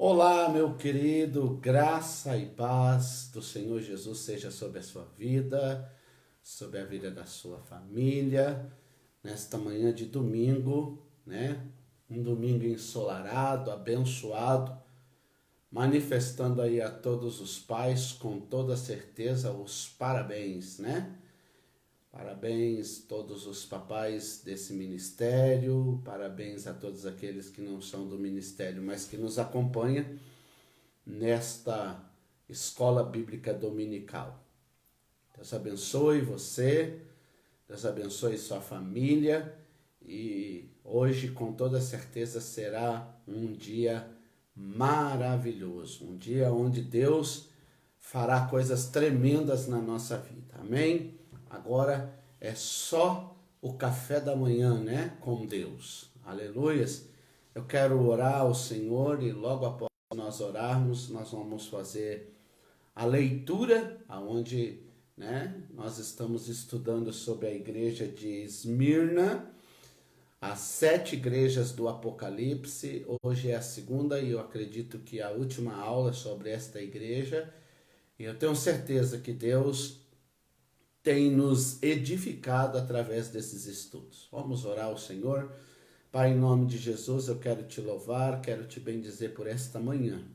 Olá, meu querido, graça e paz do Senhor Jesus seja sobre a sua vida, sobre a vida da sua família, nesta manhã de domingo, né? Um domingo ensolarado, abençoado, manifestando aí a todos os pais, com toda certeza, os parabéns, né? Parabéns a todos os papais desse ministério, parabéns a todos aqueles que não são do ministério, mas que nos acompanham nesta escola bíblica dominical. Deus abençoe você, Deus abençoe sua família e hoje com toda certeza será um dia maravilhoso, um dia onde Deus fará coisas tremendas na nossa vida, amém? Agora é só o café da manhã, né, com Deus, aleluias. Eu quero orar ao Senhor e logo após nós orarmos, nós vamos fazer a leitura, aonde, né, nós estamos estudando sobre a igreja de Esmirna, as 7 igrejas do Apocalipse. Hoje é a segunda e eu acredito que a última aula sobre esta igreja. E eu tenho certeza que Deus tem nos edificado através desses estudos. Vamos orar ao Senhor. Pai, em nome de Jesus, eu quero te louvar, quero te bendizer por esta manhã.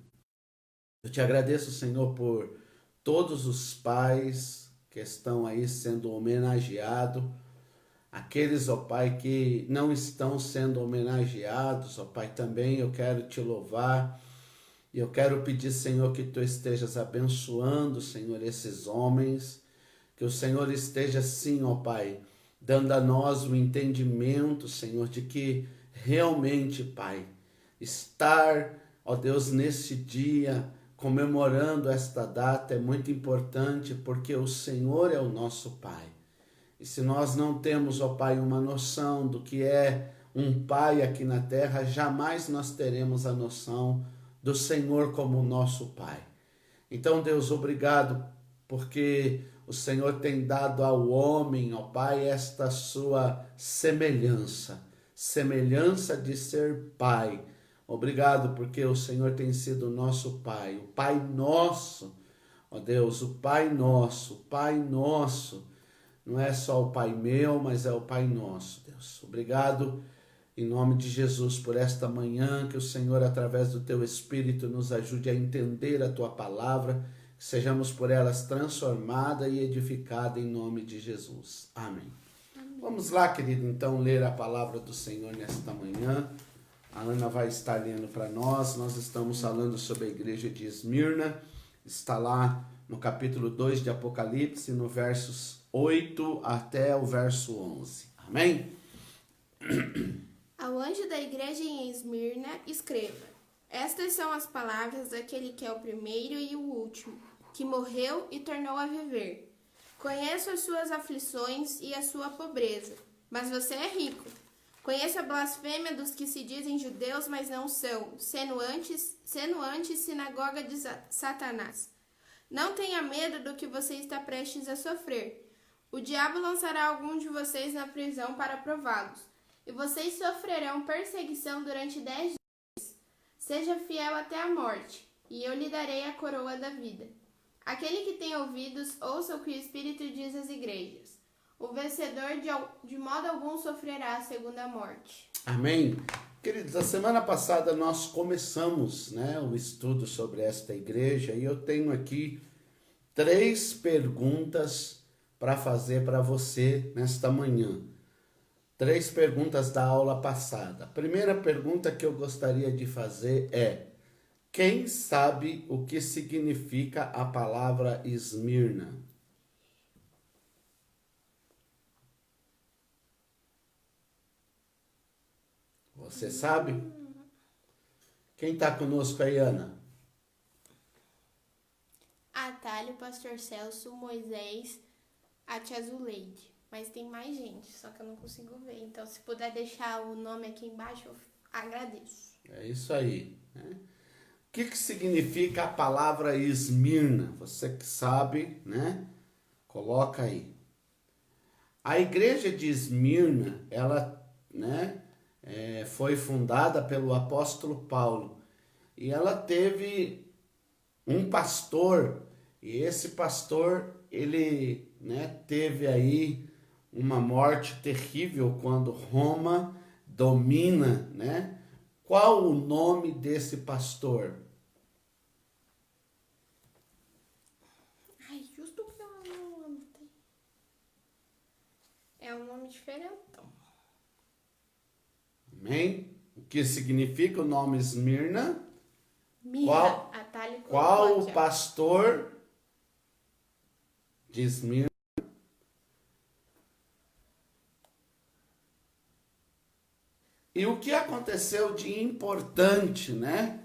Eu te agradeço, Senhor, por todos os pais que estão aí sendo homenageados, aqueles, ó Pai, que não estão sendo homenageados, ó Pai, também eu quero te louvar e eu quero pedir, Senhor, que tu estejas abençoando, Senhor, esses homens, que o Senhor esteja, sim, ó Pai, dando a nós o entendimento, Senhor, de que realmente, Pai, estar, ó Deus, nesse dia, comemorando esta data é muito importante, porque o Senhor é o nosso Pai. E se nós não temos, ó Pai, uma noção do que é um Pai aqui na terra, jamais nós teremos a noção do Senhor como nosso Pai. Então, Deus, obrigado, porque o Senhor tem dado ao homem, ó Pai, esta sua semelhança de ser Pai. Obrigado, porque o Senhor tem sido o nosso Pai, o Pai nosso, ó Deus, o Pai nosso. Não é só o Pai meu, mas é o Pai nosso, Deus. Obrigado, em nome de Jesus, por esta manhã, que o Senhor, através do Teu Espírito, nos ajude a entender a Tua palavra, que sejamos por elas transformadas e edificadas em nome de Jesus. Amém. Vamos lá, querido, então, ler a palavra do Senhor nesta manhã. A Ana vai estar lendo para nós. Nós estamos falando sobre a igreja de Esmirna. Está lá no capítulo 2 de Apocalipse, no versos 8 até o verso 11. Amém? Ao anjo da igreja em Esmirna, escreva: Estas são as palavras daquele que é o primeiro e o último, que morreu e tornou a viver. Conheço as suas aflições e a sua pobreza, mas você é rico. Conheço a blasfêmia dos que se dizem judeus, mas não são, sendo antes sinagoga de Satanás. Não tenha medo do que você está prestes a sofrer. O diabo lançará alguns de vocês na prisão para prová-los, e vocês sofrerão perseguição durante 10 dias. Seja fiel até a morte, e eu lhe darei a coroa da vida. Aquele que tem ouvidos, ouça o que o Espírito diz às igrejas. O vencedor de modo algum sofrerá a segunda morte. Amém. Queridos, a semana passada nós começamos, né, o estudo sobre esta igreja e eu tenho aqui 3 perguntas para fazer para você nesta manhã. 3 perguntas da aula passada. A primeira pergunta que eu gostaria de fazer é: quem sabe o que significa a palavra Esmirna? Você sabe? Quem está conosco aí, Ana? Atalho, Pastor Celso, Moisés, a tia Zuleide. Mas tem mais gente, só que eu não consigo ver. Então, se puder deixar o nome aqui embaixo, eu agradeço. É isso aí, né? O que significa a palavra Esmirna? Você que sabe, né? Coloca aí. A igreja de Esmirna, ela, né, foi fundada pelo apóstolo Paulo. e ela teve um pastor, e esse pastor, ele, né, teve aí uma morte terrível quando Roma domina, né? Qual o nome desse pastor? Ai, justo que eu não anotei. É um nome diferentão. Amém? O que significa o nome Esmirna? Mirra, a Thali colocou Qual aqui, o ó. pastor de Esmirna? E o que aconteceu de importante, né?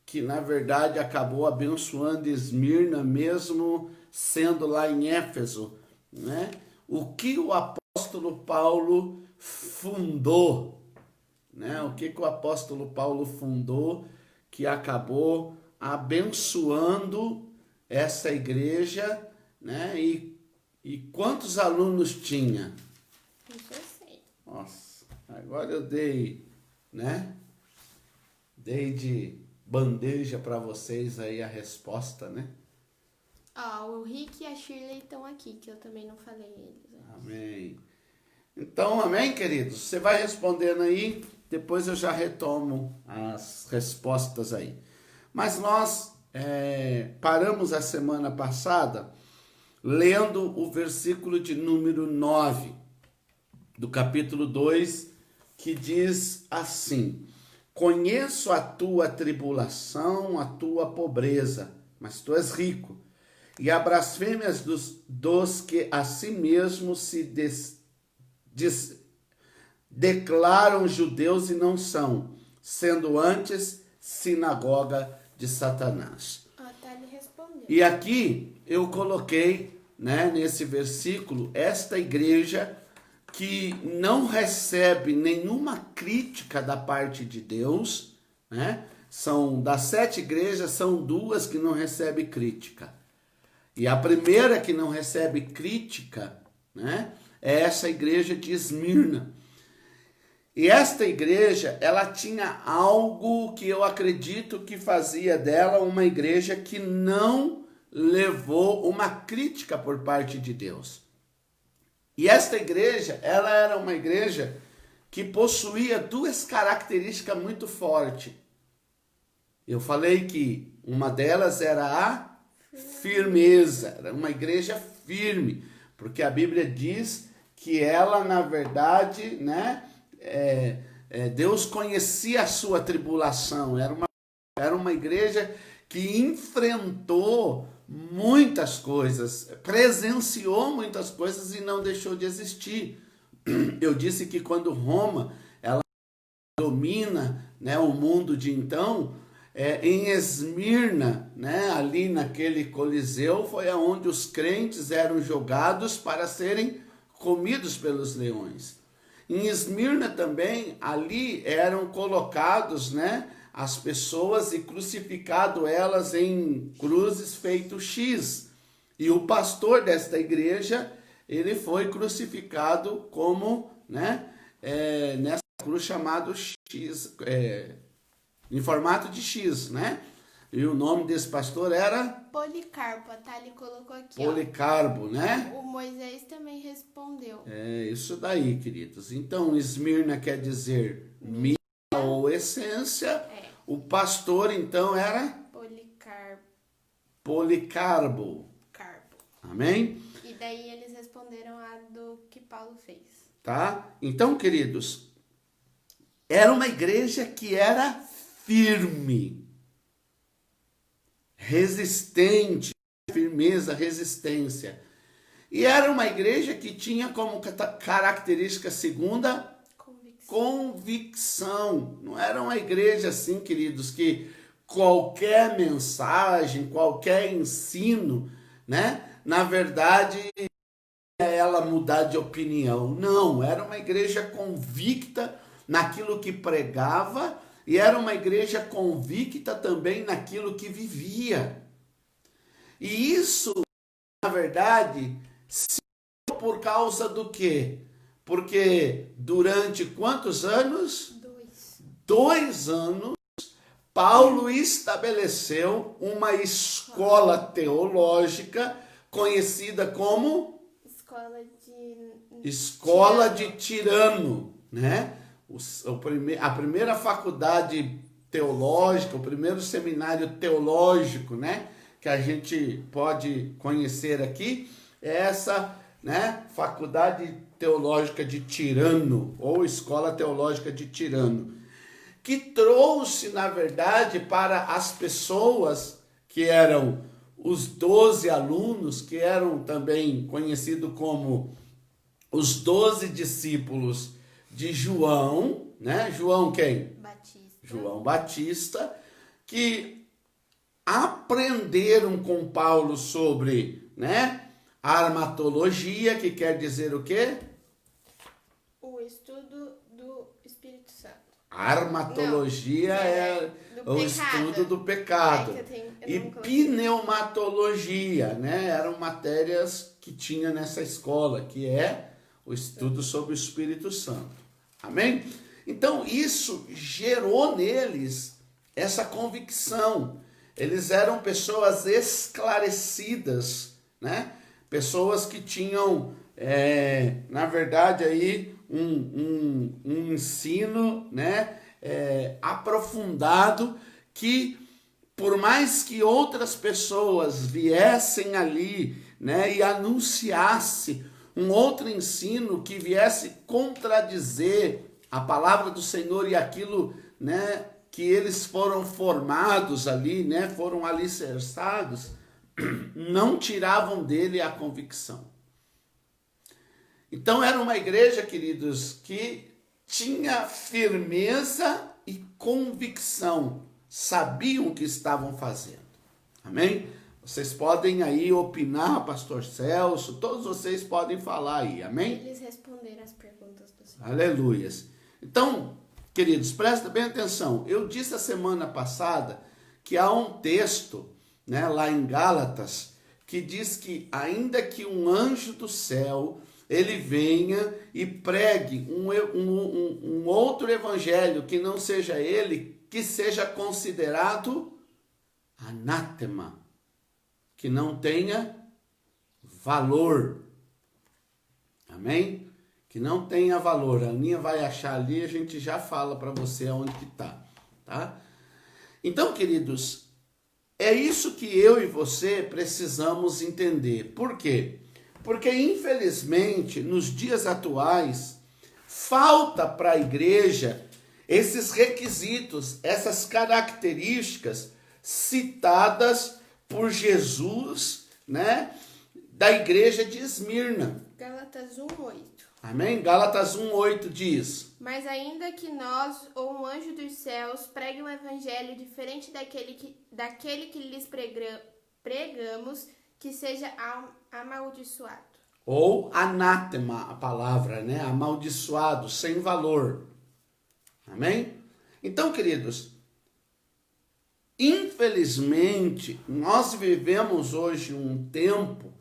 Que na verdade acabou abençoando Esmirna, mesmo sendo lá em Éfeso, né? O que o apóstolo Paulo fundou, né? O que o apóstolo Paulo fundou que acabou abençoando essa igreja, né? E quantos alunos tinha? Isso eu sei. Nossa, agora eu dei, né? Dei de bandeja para vocês aí a resposta, né? Ó, o Rick e a Shirley estão aqui, que eu também não falei eles. Né? Amém. Então, amém, queridos? Você vai respondendo aí, depois eu já retomo as respostas aí. Mas nós paramos a semana passada lendo o versículo de número 9 do capítulo 2, que diz assim: conheço a tua tribulação, a tua pobreza, mas tu és rico, e a blasfêmias dos que a si mesmos se declaram judeus e não são, sendo antes sinagoga de Satanás. A Thali respondeu. E aqui eu coloquei, né, nesse versículo, esta igreja que não recebe nenhuma crítica da parte de Deus, né? São das 7 igrejas, são 2 que não recebem crítica. E a primeira que não recebe crítica, né, é essa igreja de Esmirna. E esta igreja, ela tinha algo que eu acredito que fazia dela uma igreja que não levou uma crítica por parte de Deus. E esta igreja, ela era uma igreja que possuía 2 características muito fortes. Eu falei que uma delas era a firmeza, era uma igreja firme, porque a Bíblia diz que ela, na verdade, né, Deus conhecia a sua tribulação, era uma igreja que enfrentou muitas coisas, presenciou muitas coisas e não deixou de existir. Eu disse que quando Roma ela domina, né, o mundo de então, em Esmirna, né, ali naquele coliseu, foi onde os crentes eram jogados para serem comidos pelos leões. Em Esmirna também, ali eram colocados, né, as pessoas e crucificado elas em cruzes feito X. E o pastor desta igreja, ele foi crucificado como, né, nessa cruz chamado X, em formato de X, né? E o nome desse pastor era? Policarpo, a Thali colocou aqui, Policarpo, né? ó. O Moisés também respondeu. É isso daí, queridos. Então, Esmirna quer dizer milha ou essência. O pastor, então, era? Policarpo. Amém? E daí eles responderam a do que Paulo fez. Tá? Então, queridos, era uma igreja que era firme, resistente, firmeza, resistência. E era uma igreja que tinha como característica segunda convicção. Não era uma igreja assim, queridos, que qualquer mensagem, qualquer ensino, né, na verdade, ela mudar de opinião. Não, era uma igreja convicta naquilo que pregava e era uma igreja convicta também naquilo que vivia. E isso, na verdade, se por causa do quê? Porque durante quantos anos? 2. 2 anos Paulo estabeleceu uma escola teológica conhecida como Escola de Tirano, né? A primeira faculdade teológica, o primeiro seminário teológico, né, que a gente pode conhecer aqui, é essa, né, Faculdade Teológica de Tirano, ou Escola Teológica de Tirano, que trouxe, na verdade, para as pessoas que eram os 12 alunos, que eram também conhecidos como os 12 discípulos de João, né? João quem? João Batista, que aprenderam com Paulo sobre, né, a armatologia, que quer dizer o quê? O estudo do Espírito Santo. A armatologia é o estudo do pecado. E pneumatologia, né? Eram matérias que tinha nessa escola, que é o estudo sobre o Espírito Santo. Amém? Então, isso gerou neles essa convicção. Eles eram pessoas esclarecidas, né? Pessoas que tinham, na verdade, aí um ensino, né, aprofundado, que por mais que outras pessoas viessem ali, né, e anunciasse um outro ensino que viesse contradizer a palavra do Senhor e aquilo, né, que eles foram formados ali, né, foram alicerçados, não tiravam dele a convicção. Então era uma igreja, queridos, que tinha firmeza e convicção, sabiam o que estavam fazendo. Amém? Vocês podem aí opinar, pastor Celso, todos vocês podem falar aí, amém? Eles responderam as perguntas do Senhor. Aleluias. Então, queridos, presta bem atenção. Eu disse a semana passada que há um texto, né, lá em Gálatas, que diz que ainda que um anjo do céu, ele venha e pregue um outro evangelho que não seja ele, que seja considerado anátema, que não tenha valor. Amém? Que não tenha valor. A Aninha vai achar ali, a gente já fala para você aonde que tá? Então, queridos, é isso que eu e você precisamos entender. Por quê? Porque, infelizmente, nos dias atuais, falta para a igreja esses requisitos, essas características citadas por Jesus, né, da igreja de Esmirna. Gálatas 1:8. Amém? Gálatas 1:8 diz: Mas ainda que nós, ou um anjo dos céus, pregue um evangelho diferente daquele que lhes pregamos, que seja amaldiçoado. Ou anátema, a palavra, né? Amaldiçoado, sem valor. Amém? Então, queridos, infelizmente, nós vivemos hoje um tempo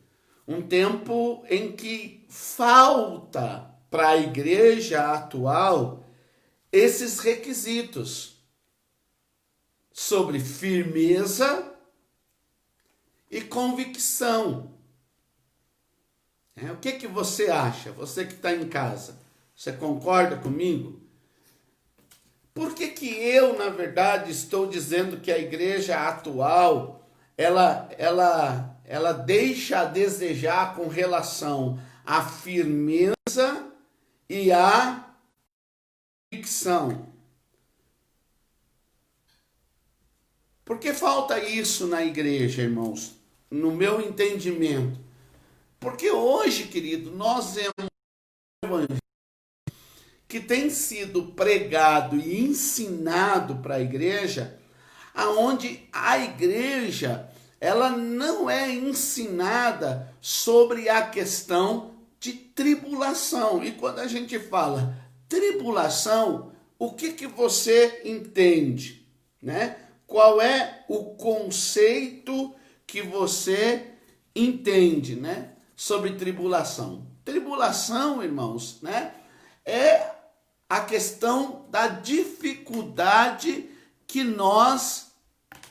em que falta para a igreja atual esses requisitos sobre firmeza e convicção. O que você acha? Você que está em casa, você concorda comigo? Por que eu, na verdade, estou dizendo que a igreja atual, ela deixa a desejar com relação à firmeza e à convicção? Por que falta isso na igreja, irmãos? No meu entendimento. Porque hoje, querido, nós vemos um evangelho que tem sido pregado e ensinado para a igreja, aonde a igreja, ela não é ensinada sobre a questão de tribulação. E quando a gente fala tribulação, o que você entende, né? Qual é o conceito que você entende, né, sobre tribulação? Tribulação, irmãos, né, é a questão da dificuldade que nós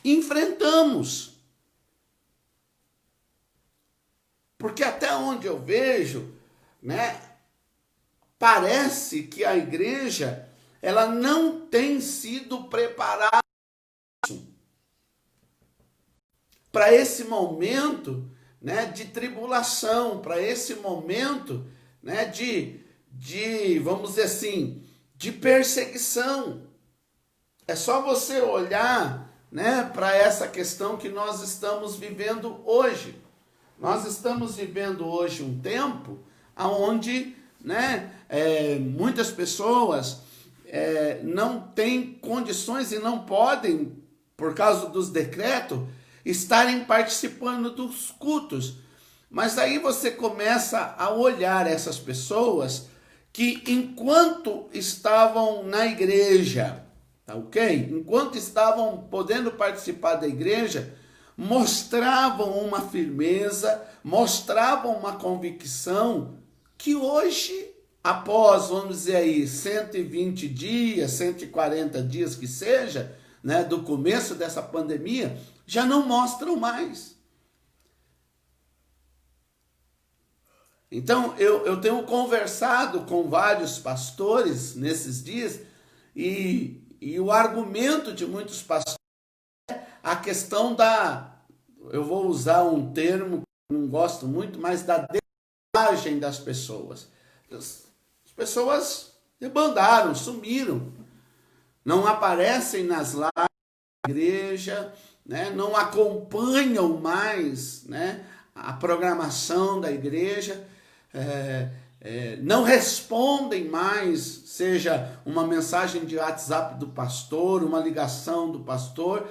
enfrentamos. Porque até onde eu vejo, né, parece que a igreja ela não tem sido preparada para esse momento, né, de tribulação, para esse momento, né, vamos dizer assim, de perseguição. É só você olhar, né, para essa questão que nós estamos vivendo hoje. Nós estamos vivendo hoje um tempo onde, né, muitas pessoas não têm condições e não podem, por causa dos decretos, estarem participando dos cultos. Mas aí você começa a olhar essas pessoas que enquanto estavam na igreja, tá ok? Enquanto estavam podendo participar da igreja, mostravam uma firmeza, mostravam uma convicção que hoje, após, vamos dizer aí, 120 dias, 140 dias que seja, né, do começo dessa pandemia, já não mostram mais. Então, eu tenho conversado com vários pastores nesses dias e o argumento de muitos pastores é a questão eu vou usar um termo que não gosto muito, mas da debandagem das pessoas. As pessoas debandaram, sumiram, não aparecem nas lives da igreja, né? Não acompanham mais, né, a programação da igreja, não respondem mais, seja uma mensagem de WhatsApp do pastor, uma ligação do pastor,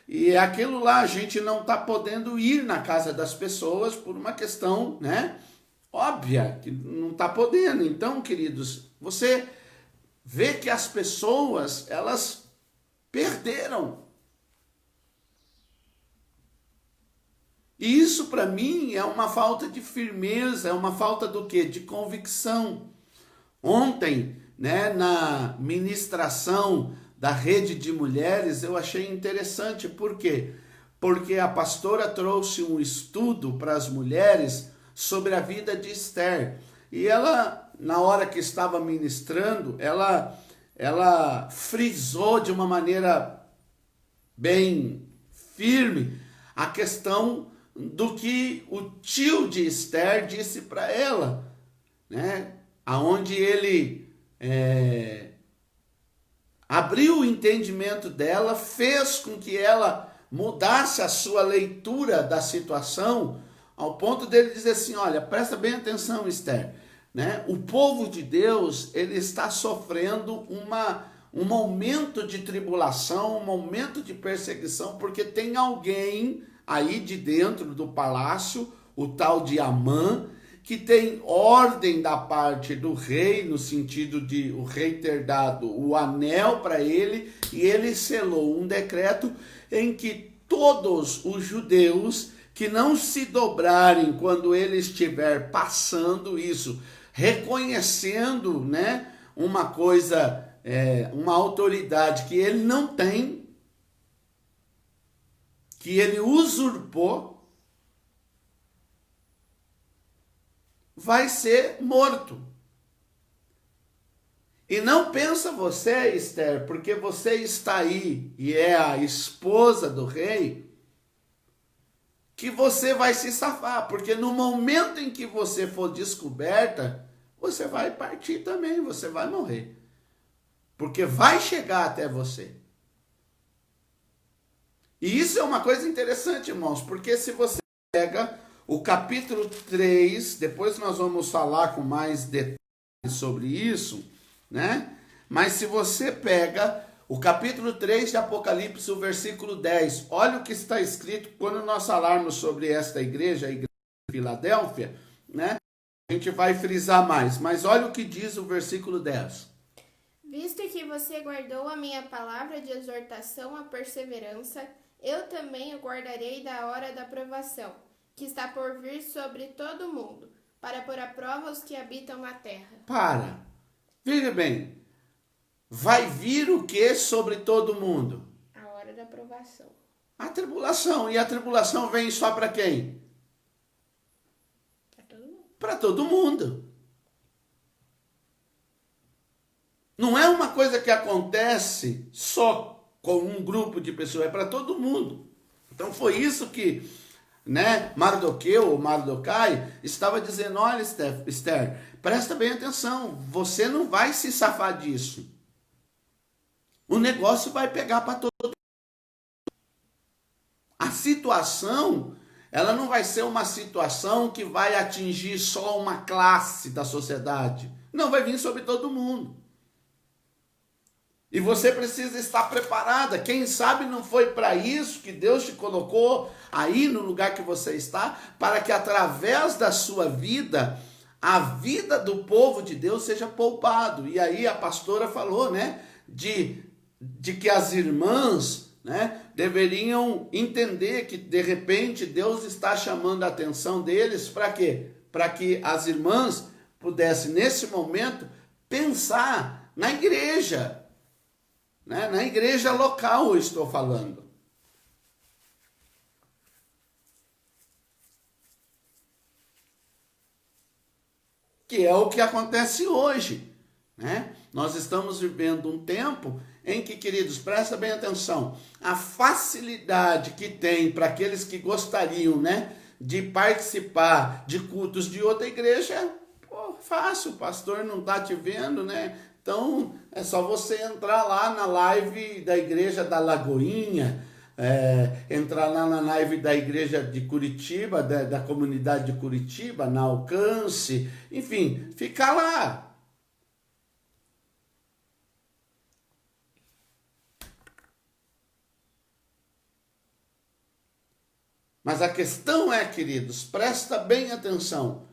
e aquilo lá a gente não está podendo ir na casa das pessoas por uma questão, né, óbvia, que não está podendo. Então, queridos, você vê que as pessoas, elas perderam. E isso para mim é uma falta de firmeza, é uma falta do quê? De convicção. Ontem, né, na ministração da Rede de Mulheres, eu achei interessante. Por quê? Porque a pastora trouxe um estudo para as mulheres sobre a vida de Esther. E ela, na hora que estava ministrando, ela frisou de uma maneira bem firme a questão do que o tio de Esther disse para ela, né? Aonde ele abriu o entendimento dela, fez com que ela mudasse a sua leitura da situação, ao ponto dele dizer assim: olha, presta bem atenção, Esther, né? O povo de Deus, ele está sofrendo um momento de tribulação, um momento de perseguição, porque tem alguém aí de dentro do palácio, o tal de Amã, que tem ordem da parte do rei, no sentido de o rei ter dado o anel para ele, e ele selou um decreto em que todos os judeus que não se dobrarem quando ele estiver passando isso, reconhecendo, né, uma coisa, uma autoridade que ele não tem, que ele usurpou, vai ser morto. E não pensa você, Esther, porque você está aí e é a esposa do rei, que você vai se safar, porque no momento em que você for descoberta, você vai partir também, você vai morrer. Porque vai chegar até você. E isso é uma coisa interessante, irmãos, porque se você pega o capítulo 3, depois nós vamos falar com mais detalhes sobre isso, né? Mas se você pega o capítulo 3 de Apocalipse, o versículo 10, olha o que está escrito quando nós falarmos sobre esta igreja, a igreja de Filadélfia, né? A gente vai frisar mais, mas olha o que diz o versículo 10. Visto que você guardou a minha palavra de exortação à perseverança, eu também o guardarei da hora da provação, que está por vir sobre todo o mundo, para pôr à prova os que habitam na terra. Veja bem, vai vir o que sobre todo mundo? A da provação. A tribulação. E a tribulação vem só para quem? Para todo mundo. Para todo mundo. Não é uma coisa que acontece só com um grupo de pessoas, é para todo mundo. Então foi isso que, né, Mardoqueu ou Mardocai estava dizendo: olha, Esther, presta bem atenção, você não vai se safar disso. O negócio vai pegar para todo mundo. A situação, ela não vai ser uma situação que vai atingir só uma classe da sociedade. Não, vai vir sobre todo mundo. E você precisa estar preparada. Quem sabe não foi para isso que Deus te colocou aí no lugar que você está, para que através da sua vida, a vida do povo de Deus seja poupado. E aí a pastora falou, né, de que as irmãs, né, deveriam entender que de repente Deus está chamando a atenção deles para quê? Para que as irmãs pudessem nesse momento pensar na igreja. Né? Na igreja local eu estou falando. Que é o que acontece hoje. Né? Nós estamos vivendo um tempo em que, queridos, presta bem atenção, a facilidade que tem para aqueles que gostariam, né, de participar de cultos de outra igreja, pô, fácil, o pastor não está te vendo, né? Então, é só você entrar lá na live da igreja da Lagoinha, entrar lá na live da igreja de Curitiba, da comunidade de Curitiba, na Alcance, enfim, ficar lá. Mas a questão é, queridos, presta bem atenção.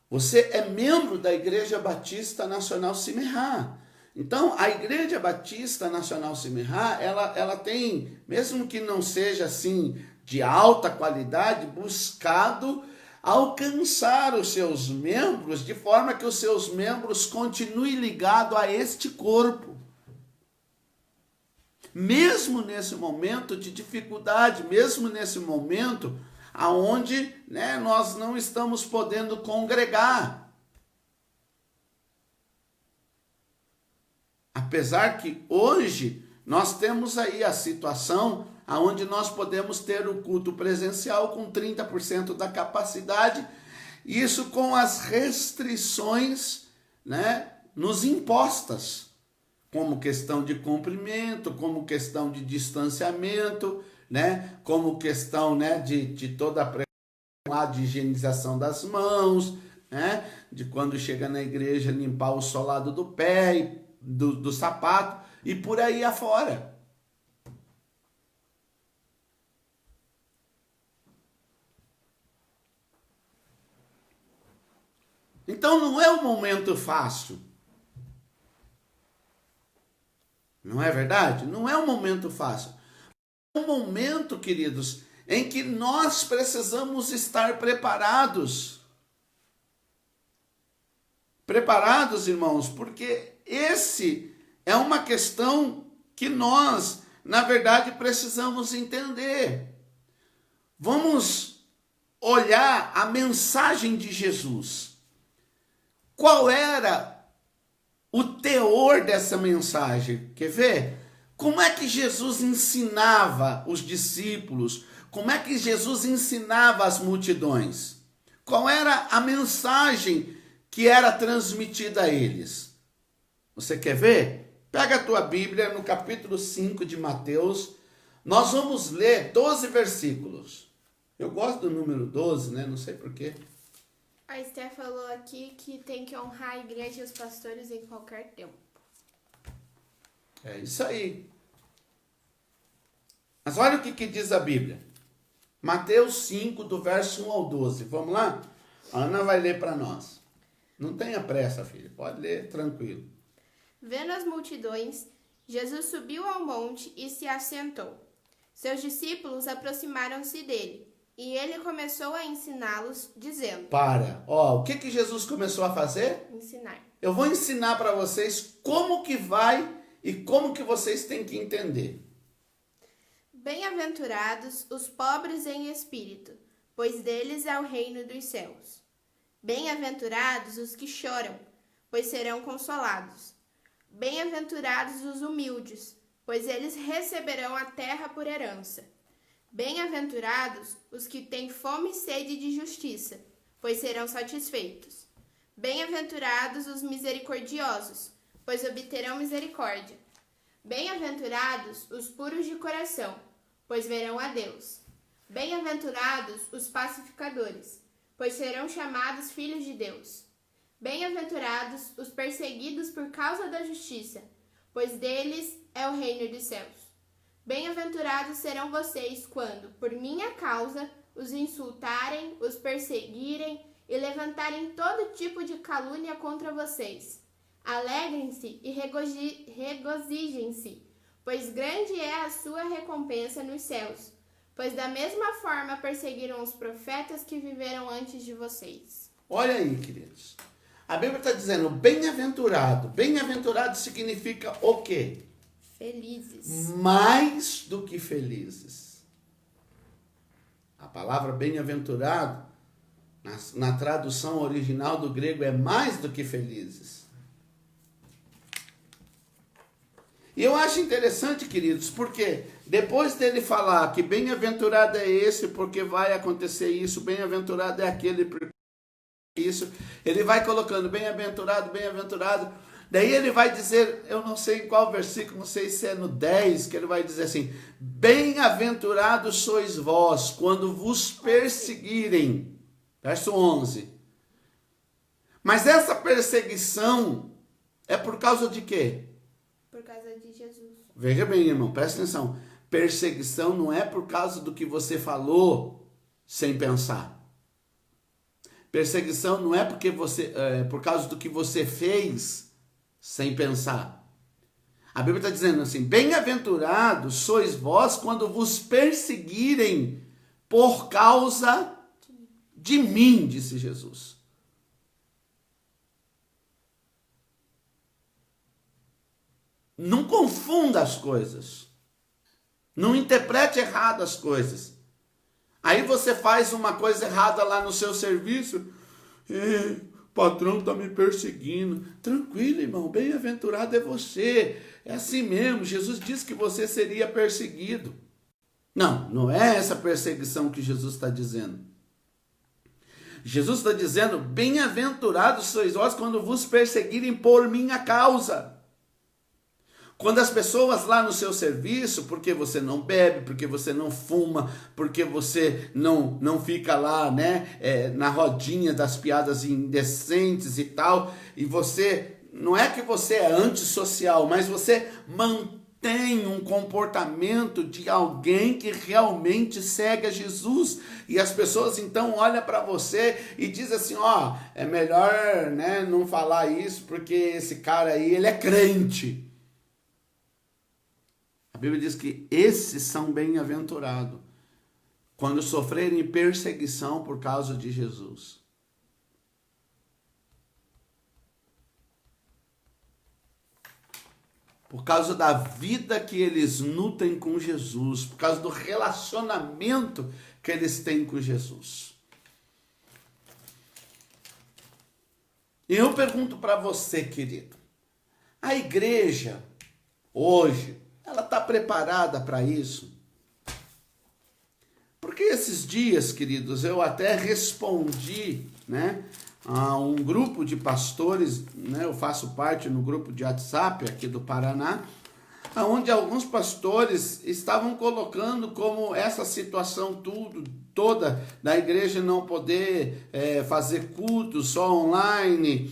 Você é membro da Igreja Batista Nacional Cimerrá. Então, a Igreja Batista Nacional Cimerrá, ela tem, mesmo que não seja assim de alta qualidade, buscado alcançar os seus membros de forma que os seus membros continuem ligados a este corpo. Mesmo nesse momento de dificuldade, mesmo nesse momento aonde, né, nós não estamos podendo congregar. Apesar que hoje nós temos aí a situação aonde nós podemos ter o culto presencial com 30% da capacidade, isso com as restrições, né, nos impostas, como questão de comprimento, como questão de distanciamento, né, como questão, né, de toda a lá de higienização das mãos, né, de quando chega na igreja limpar o solado do pé, do sapato e por aí afora. Então não é um momento fácil. Não é verdade? Não é um momento fácil. É um momento, queridos, em que nós precisamos estar preparados. Preparados, irmãos, porque esse é uma questão que nós, na verdade, precisamos entender. Vamos olhar a mensagem de Jesus. Qual era o teor dessa mensagem? Quer ver? Como é que Jesus ensinava os discípulos? Como é que Jesus ensinava as multidões? Qual era a mensagem que era transmitida a eles? Você quer ver? Pega a tua Bíblia no capítulo 5 de Mateus. Nós vamos ler 12 versículos. Eu gosto do número 12, né? Não sei porquê. A Esther falou aqui que tem que honrar a igreja e os pastores em qualquer tempo. É isso aí. Mas olha o que diz a Bíblia. Mateus 5, do verso 1 ao 12. Vamos lá? A Ana vai ler para nós. Não tenha pressa, filha. Pode ler tranquilo. Vendo as multidões, Jesus subiu ao monte e se assentou. Seus discípulos aproximaram-se dele, e ele começou a ensiná-los, dizendo... O que Jesus começou a fazer? Ensinar. Eu vou ensinar para vocês como que vai e como que vocês têm que entender. Bem-aventurados os pobres em espírito, pois deles é o reino dos céus. Bem-aventurados os que choram, pois serão consolados. Bem-aventurados os humildes, pois eles receberão a terra por herança. Bem-aventurados os que têm fome e sede de justiça, pois serão satisfeitos. Bem-aventurados os misericordiosos, pois obterão misericórdia. Bem-aventurados os puros de coração, pois verão a Deus. Bem-aventurados os pacificadores, pois serão chamados filhos de Deus. Bem-aventurados os perseguidos por causa da justiça, pois deles é o reino dos céus. Bem-aventurados serão vocês quando, por minha causa, os insultarem, os perseguirem e levantarem todo tipo de calúnia contra vocês. Alegrem-se e regozijem-se, pois grande é a sua recompensa nos céus, pois da mesma forma perseguiram os profetas que viveram antes de vocês. Olha aí, queridos. A Bíblia está dizendo bem-aventurado. Bem-aventurado significa o quê? Felizes. Mais do que felizes. A palavra bem-aventurado, na tradução original do grego, é mais do que felizes. E eu acho interessante, queridos, porque depois dele falar que bem-aventurado é esse porque vai acontecer isso, bem-aventurado é aquele porque isso, ele vai colocando bem-aventurado, bem-aventurado. Daí ele vai dizer, eu não sei em qual versículo, não sei se é no 10, que ele vai dizer assim: bem-aventurados sois vós quando vos perseguirem. Verso 11. Mas essa perseguição é por causa de quê? Por causa de Jesus. Veja bem, irmão, presta atenção. Perseguição não é por causa do que você falou sem pensar. Perseguição não é porque por causa do que você fez sem pensar. A Bíblia está dizendo assim: bem-aventurados sois vós quando vos perseguirem por causa de mim, disse Jesus. Não confunda as coisas. Não interprete errado as coisas. Aí você faz uma coisa errada lá no seu serviço. O patrão está me perseguindo. Tranquilo, irmão. Bem-aventurado é você. É assim mesmo. Jesus disse que você seria perseguido. Não, não é essa perseguição que Jesus está dizendo. Jesus está dizendo: bem-aventurados sois vós quando vos perseguirem por minha causa. Quando as pessoas lá no seu serviço, porque você não bebe, porque você não fuma, porque você não fica lá, né, na rodinha das piadas indecentes e tal, e você, não é que você é antissocial, mas você mantém um comportamento de alguém que realmente segue a Jesus, e as pessoas então olham para você e dizem assim: ó, é melhor, né, não falar isso, porque esse cara aí, ele é crente. A Bíblia diz que esses são bem-aventurados quando sofrerem perseguição por causa de Jesus. Por causa da vida que eles nutrem com Jesus, por causa do relacionamento que eles têm com Jesus. E eu pergunto para você, querido, a igreja hoje, ela está preparada para isso? Porque esses dias, queridos, eu até respondi, né, a um grupo de pastores, né, eu faço parte no grupo de WhatsApp aqui do Paraná, onde alguns pastores estavam colocando como essa situação toda da igreja não poder fazer culto só online,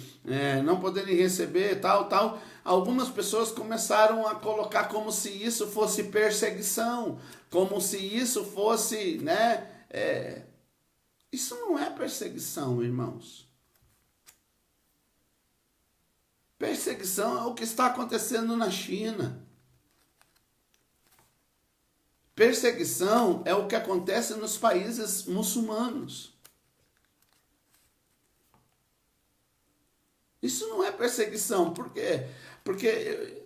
não poderem receber tal. Algumas pessoas começaram a colocar como se isso fosse perseguição, como se isso fosse, né? Isso não é perseguição, irmãos. Perseguição é o que está acontecendo na China. Perseguição é o que acontece nos países muçulmanos. Isso não é perseguição. Por quê? Porque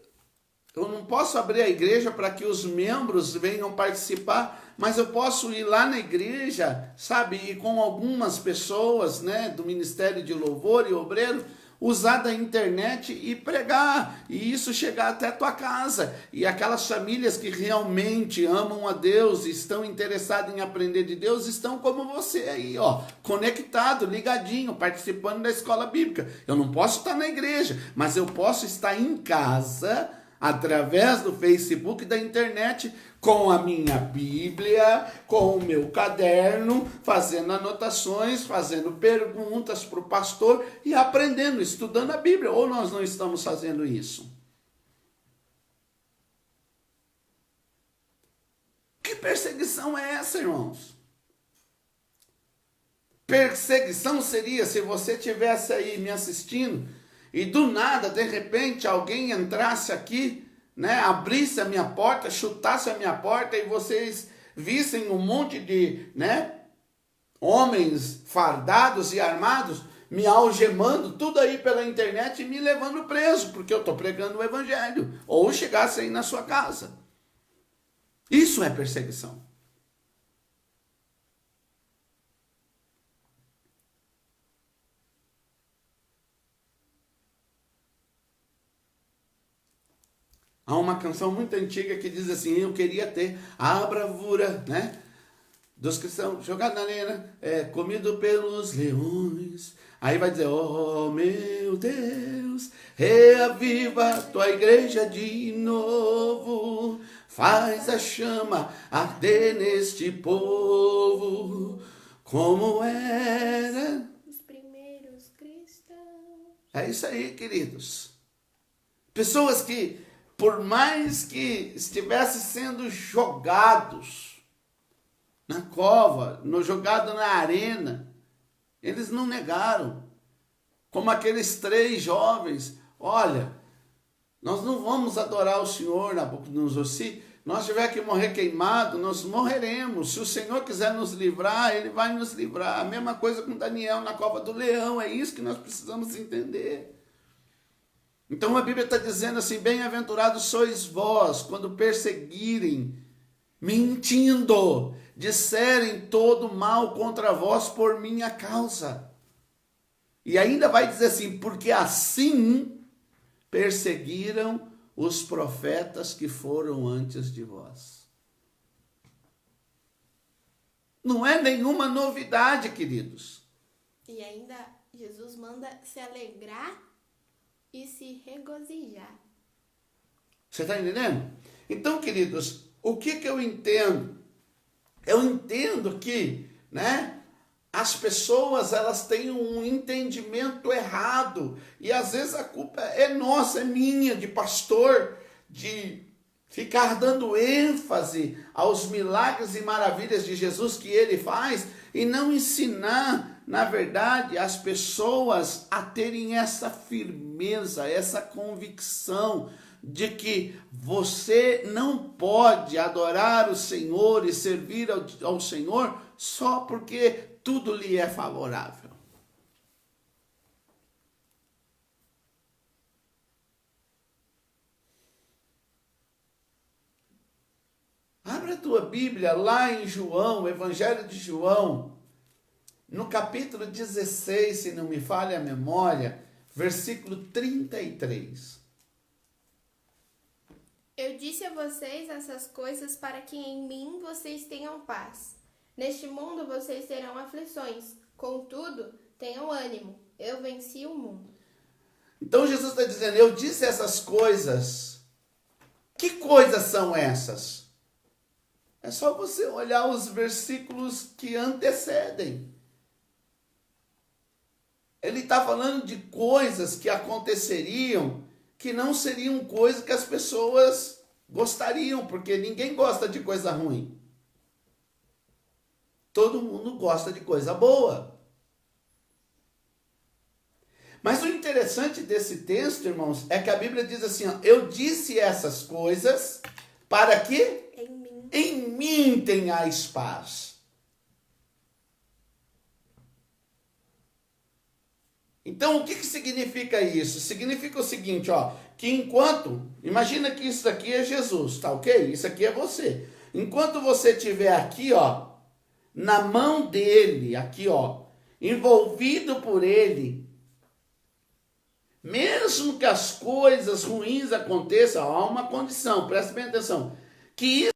eu não posso abrir a igreja para que os membros venham participar, mas eu posso ir lá na igreja, sabe, e com algumas pessoas, né, do Ministério de Louvor e Obreiro, usar da internet e pregar, e isso chegar até a tua casa, e aquelas famílias que realmente amam a Deus, estão interessadas em aprender de Deus, estão como você aí, ó, conectado, ligadinho, participando da escola bíblica. Eu não posso estar na igreja, mas eu posso estar em casa, através do Facebook e da internet, com a minha Bíblia, com o meu caderno, fazendo anotações, fazendo perguntas para o pastor e aprendendo, estudando a Bíblia. Ou nós não estamos fazendo isso? Que perseguição é essa, irmãos? Perseguição seria se você estivesse aí me assistindo e do nada, de repente, alguém entrasse aqui, né, abrisse a minha porta, chutasse a minha porta e vocês vissem um monte de, né, homens fardados e armados me algemando, tudo aí pela internet e me levando preso, porque eu estou pregando o evangelho, ou chegasse aí na sua casa. Isso é perseguição. Há uma canção muito antiga que diz assim: eu queria ter a bravura, né, dos cristãos, jogado na arena, comido pelos leões. Aí vai dizer: oh meu Deus, reaviva tua igreja de novo, faz a chama arder neste povo, como era Os primeiros cristãos. É isso aí, queridos. Pessoas que, por mais que estivessem sendo jogados na cova, jogado na arena, eles não negaram. Como aqueles 3 jovens: olha, nós não vamos adorar o Senhor, Nabucodonosor. Se nós tiver que morrer queimado, nós morreremos. Se o Senhor quiser nos livrar, Ele vai nos livrar. A mesma coisa com Daniel na cova do leão. É isso que nós precisamos entender. Então a Bíblia está dizendo assim: bem-aventurados sois vós, quando perseguirem, mentindo, disserem todo mal contra vós por minha causa. E ainda vai dizer assim: porque assim perseguiram os profetas que foram antes de vós. Não é nenhuma novidade, queridos. E ainda Jesus manda se alegrar e se regozijar. Você está entendendo? Então, queridos, o que eu entendo? Eu entendo que, né, as pessoas, elas têm um entendimento errado. E às vezes a culpa é nossa, é minha, de pastor, de ficar dando ênfase aos milagres e maravilhas de Jesus que ele faz e não ensinar, na verdade, as pessoas a terem essa firmeza, essa convicção de que você não pode adorar o Senhor e servir ao Senhor só porque tudo lhe é favorável. Abra a tua Bíblia lá em João, Evangelho de João, no capítulo 16, se não me falha a memória, versículo 33. Eu disse a vocês essas coisas para que em mim vocês tenham paz. Neste mundo vocês terão aflições. Contudo, tenham ânimo. Eu venci o mundo. Então Jesus está dizendo: eu disse essas coisas. Que coisas são essas? É só você olhar os versículos que antecedem. Ele está falando de coisas que aconteceriam, que não seriam coisas que as pessoas gostariam, porque ninguém gosta de coisa ruim. Todo mundo gosta de coisa boa. Mas o interessante desse texto, irmãos, é que a Bíblia diz assim: ó, eu disse essas coisas para que em mim tenhais paz. Então, o que significa isso? Significa o seguinte, ó, que enquanto, imagina que isso aqui é Jesus, tá ok? Isso aqui é você. Enquanto você estiver aqui, ó, na mão dele, aqui, ó, envolvido por ele, mesmo que as coisas ruins aconteçam, há uma condição, presta bem atenção, que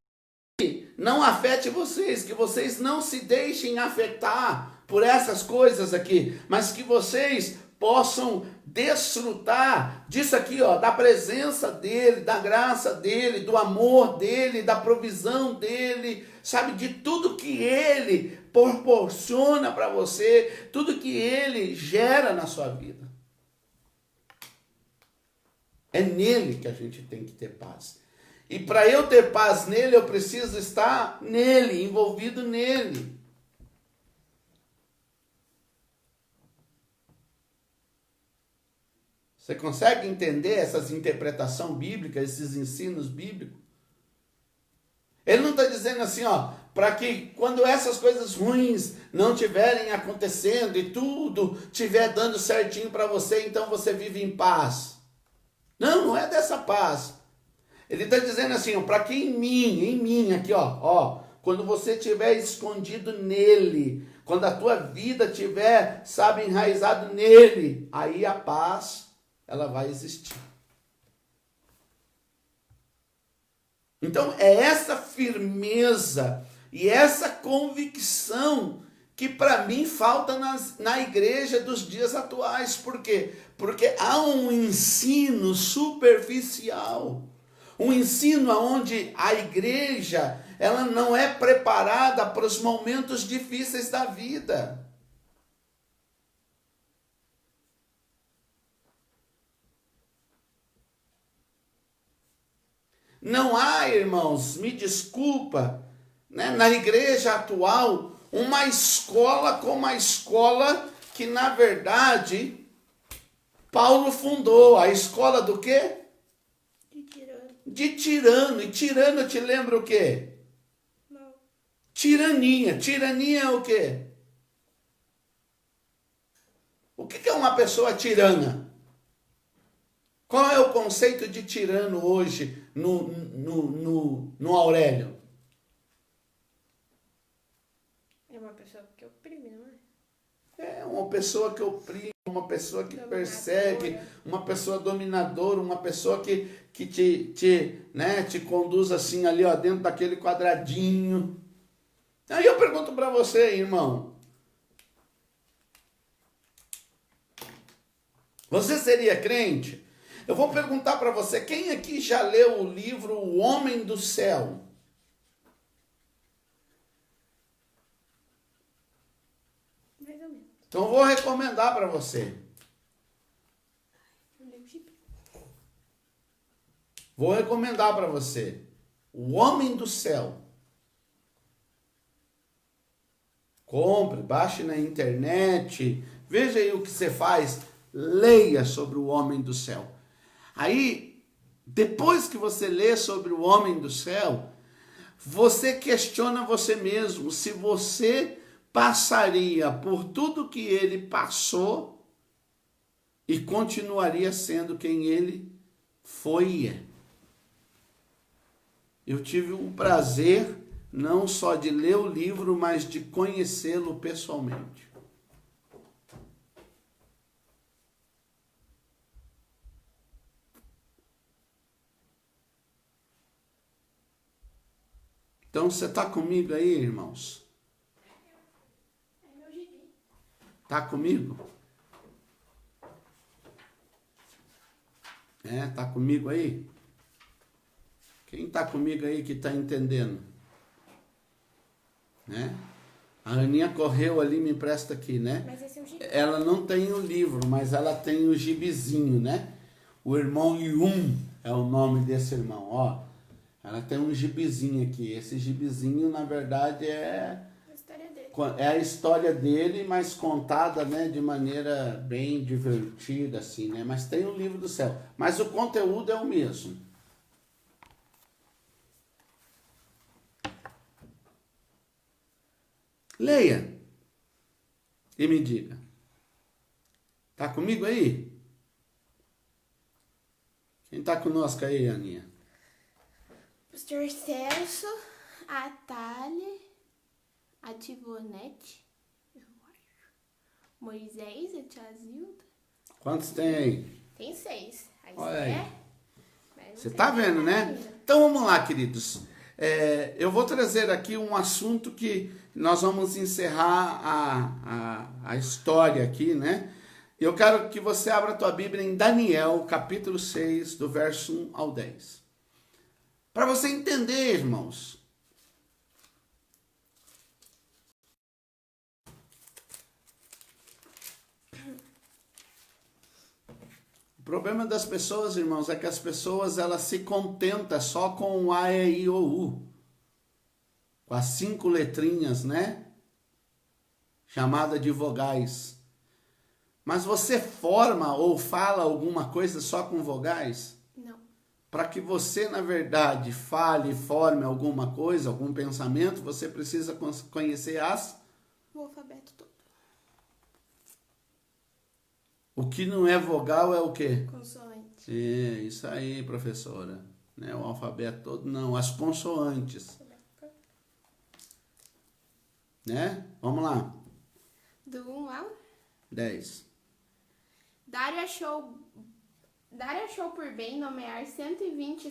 isso não afete vocês, que vocês não se deixem afetar por essas coisas aqui, mas que vocês possam desfrutar disso aqui, ó, da presença dele, da graça dele, do amor dele, da provisão dele, sabe, de tudo que ele proporciona para você, tudo que ele gera na sua vida. É nele que a gente tem que ter paz. E para eu ter paz nele, eu preciso estar nele, envolvido nele. Você consegue entender essas interpretações bíblicas, esses ensinos bíblicos? Ele não está dizendo assim, ó, para que quando essas coisas ruins não estiverem acontecendo e tudo estiver dando certinho para você, então você vive em paz. Não, não é dessa paz. Ele está dizendo assim, ó, para que em mim, aqui, ó, quando você estiver escondido nele, quando a tua vida estiver, sabe, enraizado nele, aí a paz, ela vai existir. Então, é essa firmeza e essa convicção que para mim falta na igreja dos dias atuais. Por quê? Porque há um ensino superficial. Um ensino onde a igreja ela não é preparada para os momentos difíceis da vida. Não há, irmãos, me desculpa, né, na igreja atual, uma escola como a escola que, na verdade, Paulo fundou. A escola do quê? De tirano. De tirano. E tirano te lembra o quê? Não. Tirania. Tirania é o quê? O que é uma pessoa tirana? Qual é o conceito de tirano hoje no Aurélio? É uma pessoa que oprime, não é? É uma pessoa que oprime, uma pessoa que persegue, uma pessoa dominadora, uma pessoa que te conduz assim ali, ó, dentro daquele quadradinho. Aí eu pergunto para você, irmão, você seria crente? Eu vou perguntar para você, quem aqui já leu o livro O Homem do Céu? Mais ou menos. Então eu vou recomendar para você. Vou recomendar para você. O Homem do Céu. Compre, baixe na internet, veja aí o que você faz, leia sobre o Homem do Céu. Aí, depois que você lê sobre o Homem do Céu, você questiona você mesmo se você passaria por tudo que ele passou e continuaria sendo quem ele foi e é. Eu tive o prazer não só de ler o livro, mas de conhecê-lo pessoalmente. Então, você está comigo aí, irmãos? Está comigo? Está comigo aí? Quem está comigo aí que está entendendo? Né? A Aninha correu ali, me empresta aqui, né? Mas esse é o gibi. Ela não tem o livro, mas ela tem o gibizinho, né? O irmão Yum é o nome desse irmão, ó. Ela tem um gibizinho aqui. Esse gibizinho, na verdade, é A história dele. é a história dele, mas contada, né, de maneira bem divertida, assim, né? Mas tem o livro do céu. Mas o conteúdo é o mesmo. Leia e me diga. Tá comigo aí? Quem tá conosco aí, Aninha? Pastor Celso, a Thalia, a Tivonete, eu acho. Moisés, a tia Zilda. Quantos tem aí? Tem 6. A Olha aí. Esther, mas não Você sei tá quem vendo, né? ainda. Então vamos lá, queridos. Eu vou trazer aqui um assunto que nós vamos encerrar a história aqui, né? Eu quero que você abra a tua Bíblia em Daniel, capítulo 6, do verso 1 ao 10. Para você entender, irmãos. O problema das pessoas, irmãos, é que as pessoas elas se contentam só com o A, E, I, O, U. Com as 5 letrinhas, né? Chamada de vogais. Mas você forma ou fala alguma coisa só com vogais? Não. Para que você, na verdade, fale e forme alguma coisa, algum pensamento, você precisa conhecer O alfabeto todo. O que não é vogal é o quê? Consoante. É, isso aí, professora. Né? O alfabeto todo, não. As consoantes. Né? Vamos lá. Do 1 ao 10. Dário achou por bem nomear 120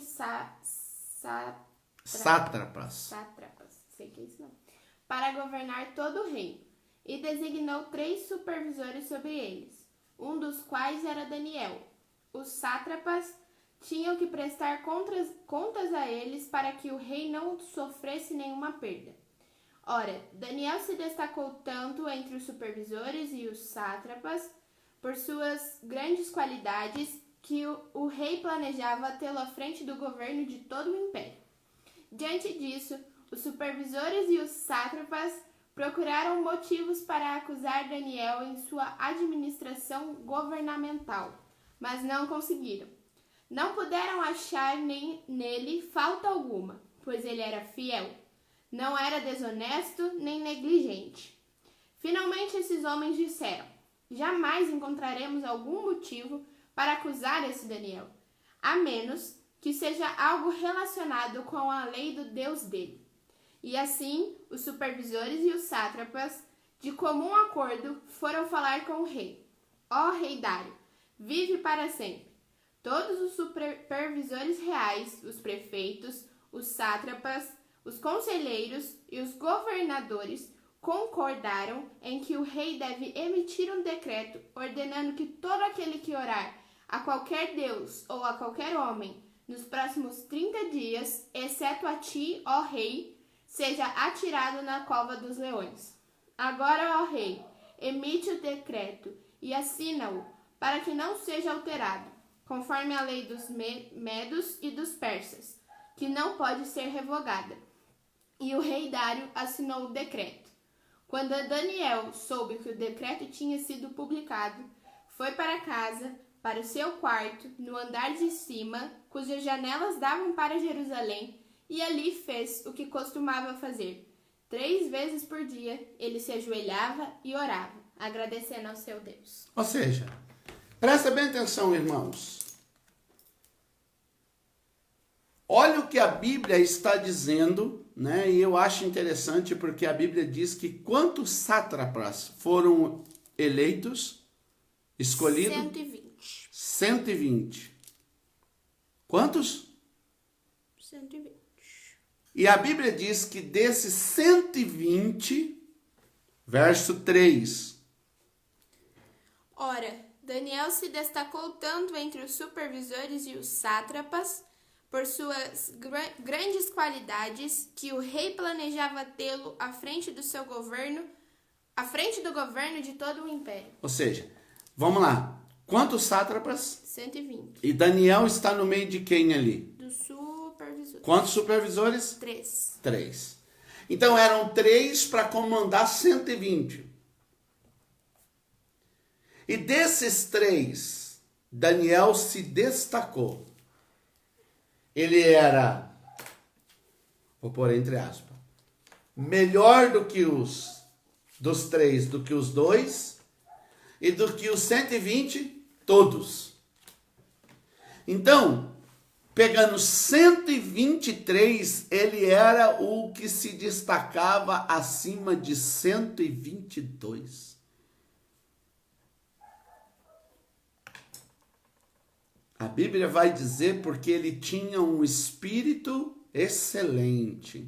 Sátrapas. sátrapas, sei que é isso não, para governar todo o reino, e designou 3 supervisores sobre eles, um dos quais era Daniel. Os sátrapas tinham que prestar contas a eles para que o rei não sofresse nenhuma perda. Ora, Daniel se destacou tanto entre os supervisores e os sátrapas por suas grandes qualidades que o rei planejava tê-lo à frente do governo de todo o império. Diante disso, os supervisores e os sátrapas procuraram motivos para acusar Daniel em sua administração governamental, mas não conseguiram. Não puderam achar nele falta alguma, pois ele era fiel. Não era desonesto nem negligente. Finalmente esses homens disseram: jamais encontraremos algum motivo para acusar esse Daniel, a menos que seja algo relacionado com a lei do Deus dele. E assim, os supervisores e os sátrapas, de comum acordo, foram falar com o rei. Ó rei Dário, vive para sempre. Todos os supervisores reais, os prefeitos, os sátrapas, os conselheiros e os governadores concordaram em que o rei deve emitir um decreto ordenando que todo aquele que orar a qualquer deus ou a qualquer homem nos próximos 30 dias, exceto a ti, ó rei, seja atirado na cova dos leões. Agora, ó rei, emite o decreto e assina-o para que não seja alterado, conforme a lei dos medos e dos persas, que não pode ser revogada. E o rei Dário assinou o decreto. Quando Daniel soube que o decreto tinha sido publicado, foi para casa, para o seu quarto, no andar de cima, cujas janelas davam para Jerusalém, e ali fez o que costumava fazer. 3 vezes por dia, ele se ajoelhava e orava, agradecendo ao seu Deus. Ou seja, presta bem atenção, irmãos. Olha o que a Bíblia está dizendo, né? E eu acho interessante porque a Bíblia diz que quantos sátrapas foram eleitos, escolhidos? 120. 120. Quantos? 120. E a Bíblia diz que desses 120, verso 3. Ora, Daniel se destacou tanto entre os supervisores e os sátrapas por suas grandes qualidades que o rei planejava tê-lo à frente do seu governo, à frente do governo de todo o império. Ou seja, vamos lá. Quantos sátrapas? 120. E Daniel está no meio de quem ali? Dos supervisores. Quantos supervisores? 3. 3. Então eram 3 para comandar 120. E desses 3, Daniel se destacou. Ele era, vou pôr entre aspas, melhor do que dos 3, do que os 2, e do que os 120, todos. Então, pegando 123, ele era o que se destacava acima de 122. A Bíblia vai dizer porque ele tinha um espírito excelente.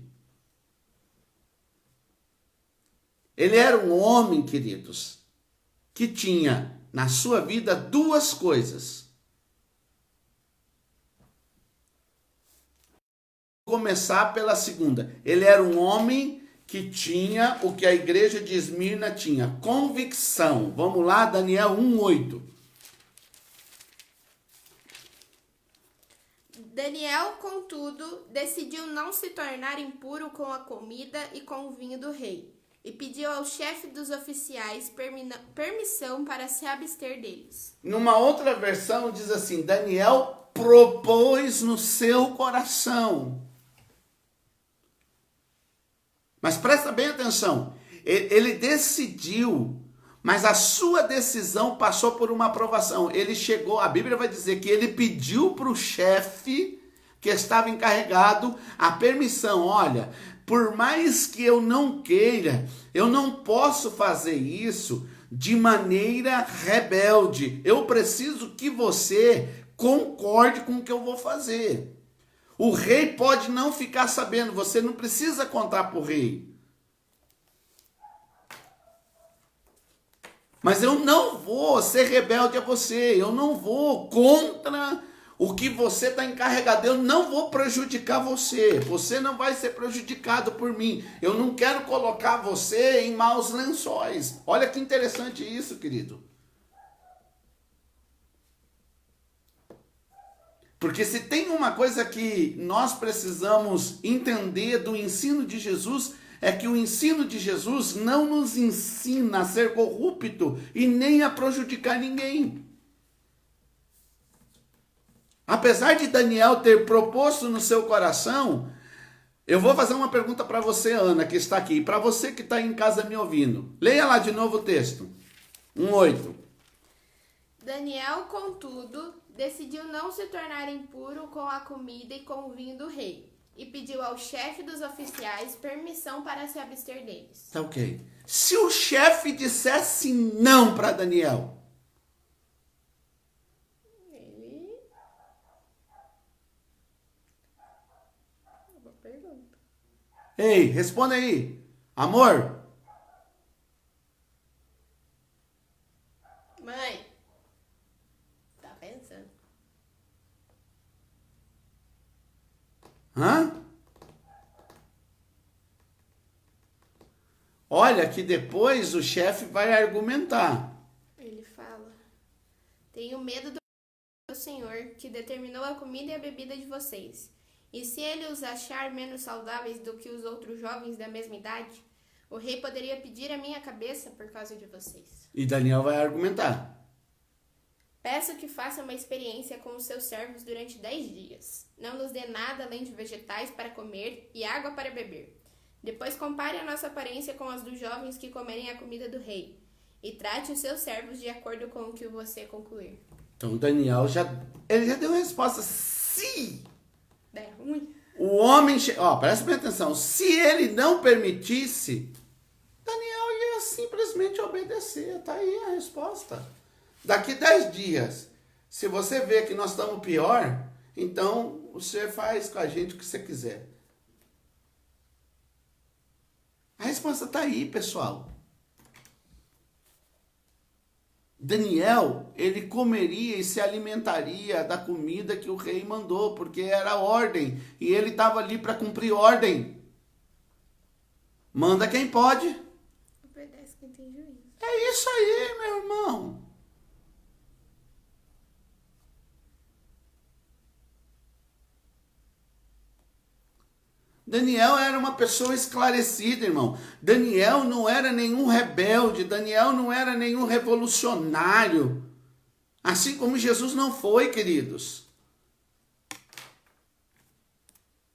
Ele era um homem, queridos, que tinha na sua vida duas coisas. Vou começar pela segunda. Ele era um homem que tinha o que a igreja de Esmirna tinha, convicção. Vamos lá, Daniel 1:8. Daniel, contudo, decidiu não se tornar impuro com a comida e com o vinho do rei, e pediu ao chefe dos oficiais permissão para se abster deles. Numa outra versão diz assim, Daniel propôs no seu coração. Mas presta bem atenção, ele decidiu, mas a sua decisão passou por uma aprovação. Ele chegou, a Bíblia vai dizer que ele pediu para o chefe que estava encarregado a permissão. Olha, por mais que eu não queira, eu não posso fazer isso de maneira rebelde. Eu preciso que você concorde com o que eu vou fazer. O rei pode não ficar sabendo, você não precisa contar para o rei. Mas eu não vou ser rebelde a você, eu não vou contra o que você está encarregado, eu não vou prejudicar você, você não vai ser prejudicado por mim, eu não quero colocar você em maus lençóis. Olha que interessante isso, querido. Porque se tem uma coisa que nós precisamos entender do ensino de Jesus, é que o ensino de Jesus não nos ensina a ser corrupto e nem a prejudicar ninguém. Apesar de Daniel ter proposto no seu coração, eu vou fazer uma pergunta para você, Ana, que está aqui, e para você que está em casa me ouvindo. Leia lá de novo o texto. 1:8. Daniel, contudo, decidiu não se tornar impuro com a comida e com o vinho do rei, e pediu ao chefe dos oficiais permissão para se abster deles. Tá ok. Se o chefe dissesse não para Daniel, Boa pergunta. ei, responda aí. Amor? Mãe, tá pensando? Hã? Olha que depois o chefe vai argumentar. Ele fala: tenho medo do Senhor, que determinou a comida e a bebida de vocês. E se ele os achar menos saudáveis do que os outros jovens da mesma idade, o rei poderia pedir a minha cabeça por causa de vocês. E Daniel vai argumentar. Peço que faça uma experiência com os seus servos durante 10 dias. Não nos dê nada além de vegetais para comer e água para beber. Depois compare a nossa aparência com as dos jovens que comerem a comida do rei. E trate os seus servos de acordo com o que você concluir. Então Daniel já deu a resposta. Se É ruim. o homem... presta bem atenção. Se ele não permitisse, Daniel ia simplesmente obedecer. Tá aí a resposta. Daqui 10 dias, se você vê que nós estamos pior, então você faz com a gente o que você quiser. A resposta está aí, pessoal. Daniel, ele comeria e se alimentaria da comida que o rei mandou, porque era ordem, e ele estava ali para cumprir ordem. Manda quem pode. Obedece quem tem juízo. É isso aí, meu irmão. Daniel era uma pessoa esclarecida, irmão. Daniel não era nenhum rebelde, Daniel não era nenhum revolucionário. Assim como Jesus não foi, queridos.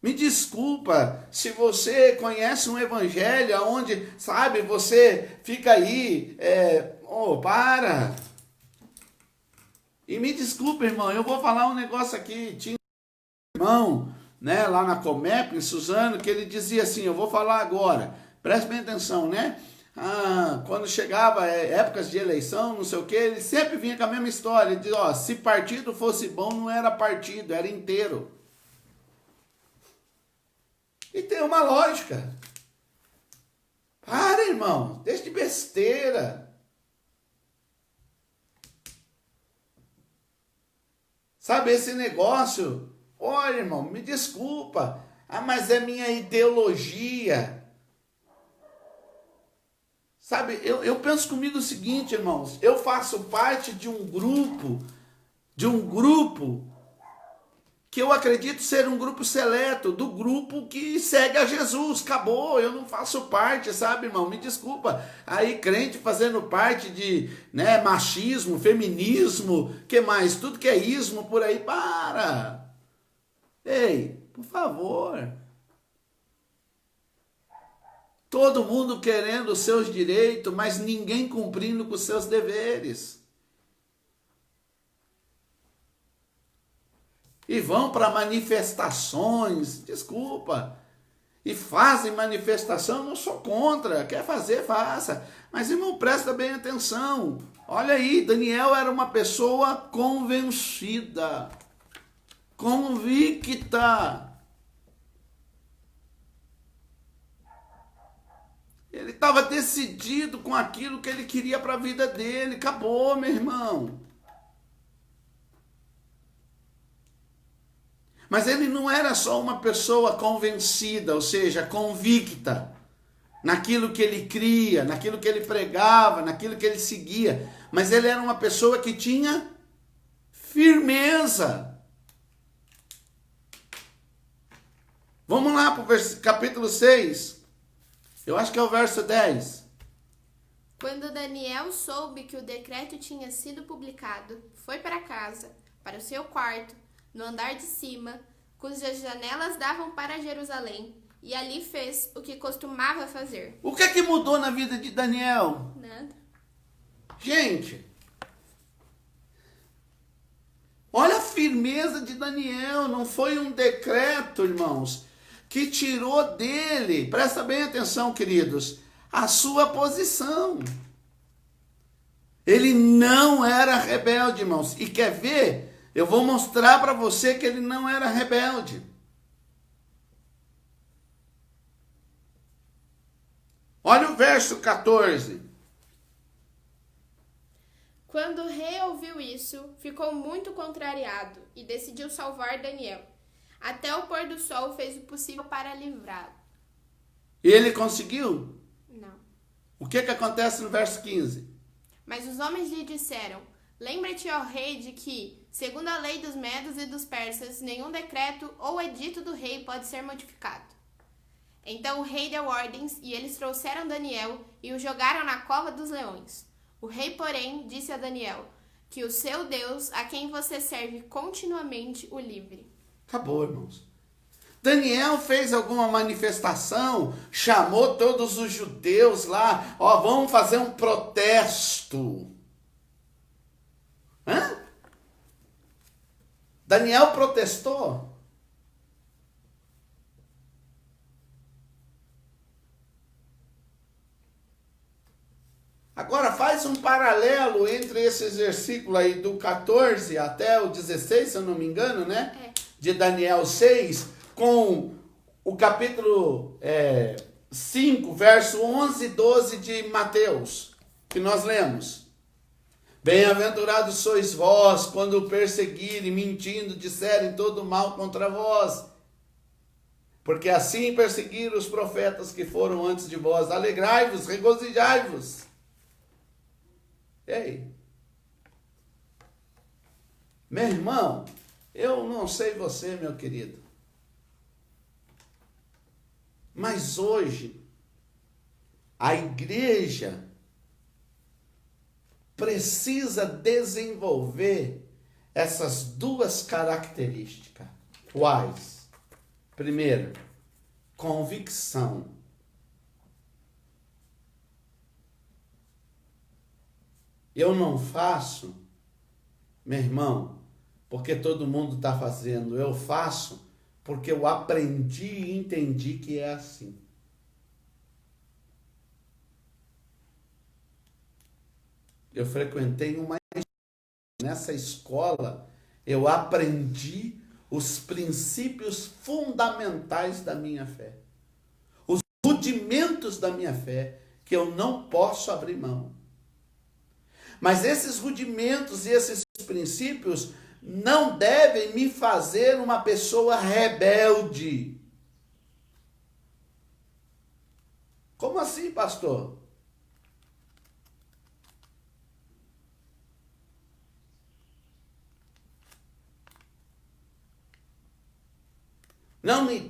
Me desculpa se você conhece um evangelho onde, sabe, você fica aí Oh, para! E me desculpa, irmão, eu vou falar um negócio aqui. Tinha um irmão, né, lá na Comep, em Suzano, que ele dizia assim, eu vou falar agora, preste bem atenção, né? Quando chegava épocas de eleição, não sei o que, ele sempre vinha com a mesma história. Ele dizia, ó, se partido fosse bom, não era partido, era inteiro. E tem uma lógica. Para, irmão, deixa de besteira. Sabe, esse negócio, olha, irmão, me desculpa, mas é minha ideologia. Sabe, eu penso comigo o seguinte, irmãos, eu faço parte de um grupo que eu acredito ser um grupo seleto, do grupo que segue a Jesus, acabou, eu não faço parte, sabe, irmão, me desculpa, aí crente fazendo parte de, né, machismo, feminismo, que mais, tudo que é ismo por aí, para, ei, por favor, todo mundo querendo os seus direitos, mas ninguém cumprindo com os seus deveres. E vão para manifestações, desculpa, e fazem manifestação, não sou contra, quer fazer, faça. Mas, irmão, presta bem atenção. Olha aí, Daniel era uma pessoa convencida, convicta. Ele estava decidido com aquilo que ele queria para a vida dele. Acabou, meu irmão. Mas ele não era só uma pessoa convencida, ou seja, convicta, naquilo que ele cria, naquilo que ele pregava, naquilo que ele seguia. Mas ele era uma pessoa que tinha firmeza. Vamos lá para o capítulo 6. Eu acho que é o verso 10. Quando Daniel soube que o decreto tinha sido publicado, foi para casa, para o seu quarto, no andar de cima, cujas janelas davam para Jerusalém, e ali fez o que costumava fazer. O que é que mudou na vida de Daniel? Nada. Gente, olha a firmeza de Daniel, não foi um decreto, irmãos, que tirou dele, presta bem atenção, queridos, a sua posição. Ele não era rebelde, irmãos, e quer ver? Eu vou mostrar para você que ele não era rebelde. Olha o verso 14. Quando o rei ouviu isso, ficou muito contrariado e decidiu salvar Daniel. Até o pôr do sol fez o possível para livrá-lo. E ele conseguiu? Não. O que acontece no verso 15? Mas os homens lhe disseram, lembra-te, ó rei, de que, segundo a lei dos medos e dos persas, nenhum decreto ou edito do rei pode ser modificado. Então o rei deu ordens, e eles trouxeram Daniel e o jogaram na cova dos leões. O rei, porém, disse a Daniel, que o seu Deus, a quem você serve continuamente, o livre. Acabou, irmãos. Daniel fez alguma manifestação, chamou todos os judeus lá, ó, vamos fazer um protesto. Hã? Daniel protestou. Agora faz um paralelo entre esses versículos aí do 14 até o 16, se eu não me engano, né? De Daniel 6, com o capítulo 5, verso 11 e 12 de Mateus, que nós lemos. Bem-aventurados sois vós, quando perseguirem, mentindo, disserem todo mal contra vós. Porque assim perseguiram os profetas que foram antes de vós. Alegrai-vos, regozijai-vos. Ei, meu irmão, eu não sei você, meu querido, mas hoje a igreja precisa desenvolver essas duas características. Quais? Primeiro, convicção. Eu não faço, meu irmão, porque todo mundo está fazendo. Eu faço porque eu aprendi e entendi que é assim. Eu frequentei uma escola. Nessa escola, eu aprendi os princípios fundamentais da minha fé. Os rudimentos da minha fé, que eu não posso abrir mão. Mas esses rudimentos e esses princípios não devem me fazer uma pessoa rebelde. Como assim, pastor?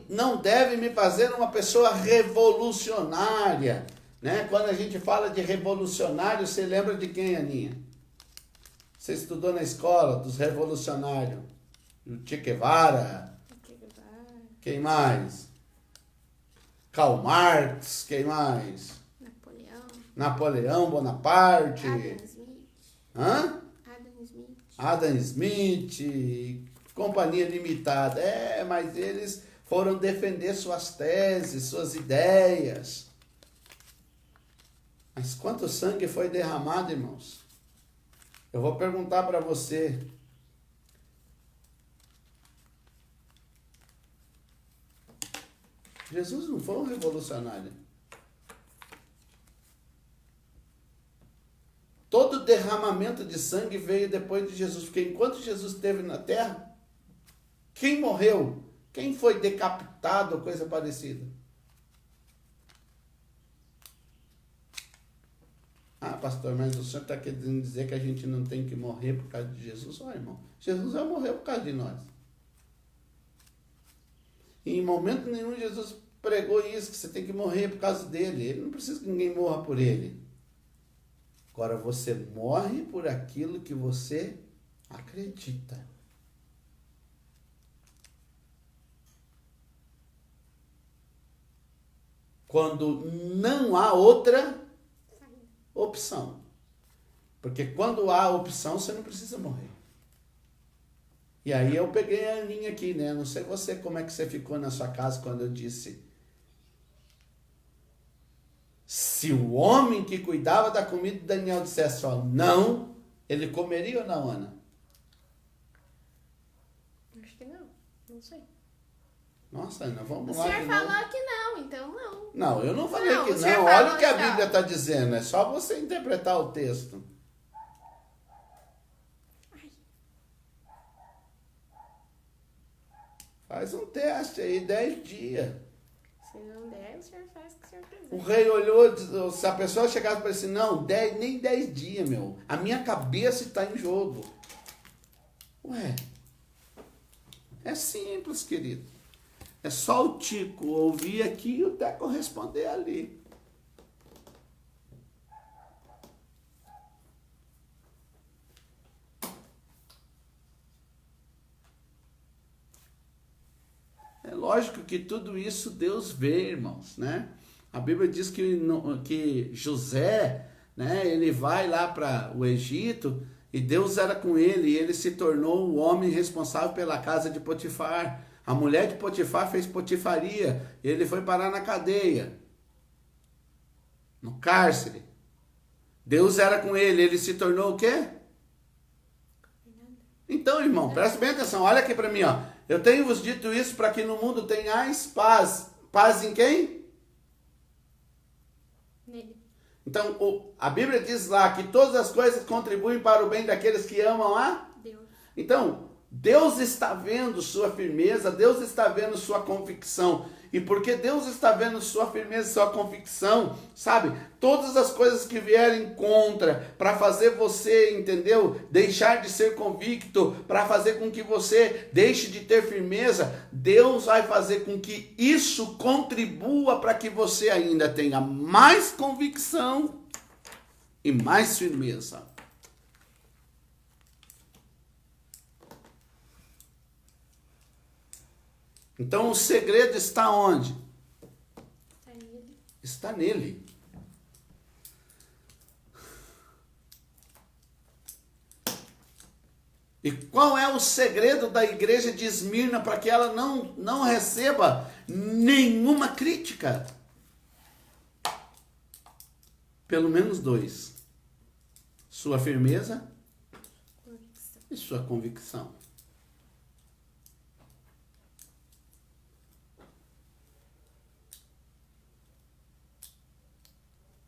Não deve me fazer uma pessoa revolucionária, né? Quando a gente fala de revolucionário, você lembra de quem, Aninha? Você estudou na escola dos revolucionários? O Che Guevara. Quem mais? Karl Marx. Quem mais? Napoleão Bonaparte. Adam Smith. Hã? Adam Smith. Adam Smith. Companhia Limitada. Mas eles foram defender suas teses, suas ideias. Mas quanto sangue foi derramado, irmãos? Eu vou perguntar para você. Jesus não foi um revolucionário. Todo derramamento de sangue veio depois de Jesus. Porque enquanto Jesus esteve na terra, quem morreu? Quem foi decapitado, coisa parecida? Ah, pastor, mas o senhor está querendo dizer que a gente não tem que morrer por causa de Jesus? Ó, irmão, Jesus já morreu por causa de nós. E em momento nenhum Jesus pregou isso, que você tem que morrer por causa dele. Ele não precisa que ninguém morra por ele. Agora você morre por aquilo que você acredita. Quando não há outra opção. Porque quando há opção, você não precisa morrer. E aí eu peguei a Aninha aqui, né? Não sei você como é que você ficou na sua casa quando eu disse: se o homem que cuidava da comida de Daniel dissesse só não, ele comeria ou não, Ana? Acho que não. Não sei. Nossa, Ana, vamos O lá. senhor falou que não, então não. Não, eu não falei que o senhor não. Olha falou o que a que não. Bíblia está dizendo. É só você interpretar o texto. Faz um teste aí, 10 dias. Se não der, o senhor faz o que o senhor quiser. O rei olhou, se a pessoa chegasse para ele assim, não, nem 10 dias, meu. A minha cabeça está em jogo. Ué, é simples, querido. É só o Tico ouvir aqui e o Teco responder ali. É lógico que tudo isso Deus vê, irmãos, né? A Bíblia diz que José, né, ele vai lá para o Egito e Deus era com ele e ele se tornou o homem responsável pela casa de Potifar. A mulher de Potifar fez potifaria, ele foi parar na cadeia, no cárcere. Deus era com ele, ele se tornou o quê? Então, irmão, presta bem atenção, olha aqui para mim, ó. Eu tenho vos dito isso para que no mundo tenhais paz. Paz em quem? Nele. Então, a Bíblia diz lá que todas as coisas contribuem para o bem daqueles que amam a Deus. Então, Deus está vendo sua firmeza, Deus está vendo sua convicção. E porque Deus está vendo sua firmeza, sua convicção, sabe? Todas as coisas que vierem contra, para fazer você, entendeu? Deixar de ser convicto, para fazer com que você deixe de ter firmeza, Deus vai fazer com que isso contribua para que você ainda tenha mais convicção e mais firmeza. Então o segredo está onde? Está nele. Está nele. E qual é o segredo da igreja de Esmirna para que ela não receba nenhuma crítica? Pelo menos dois: sua firmeza e sua convicção.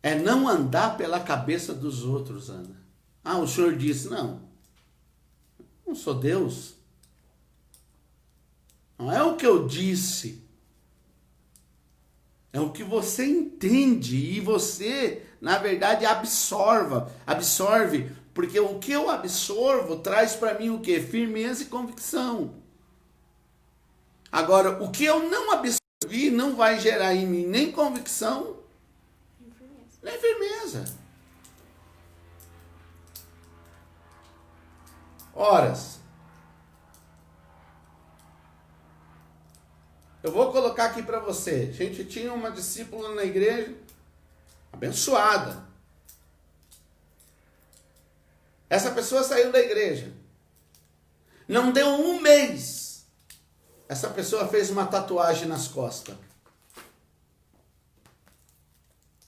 É não andar pela cabeça dos outros, Ana. Ah, o senhor disse, não sou Deus. Não é o que eu disse. É o que você entende e você, na verdade, absorve, porque o que eu absorvo traz para mim o quê? Firmeza e convicção. Agora, o que eu não absorvi não vai gerar em mim nem convicção, nem firmeza. Horas. Eu vou colocar aqui para você. A gente tinha uma discípula na igreja, abençoada. Essa pessoa saiu da igreja. Não deu um mês. Essa pessoa fez uma tatuagem nas costas.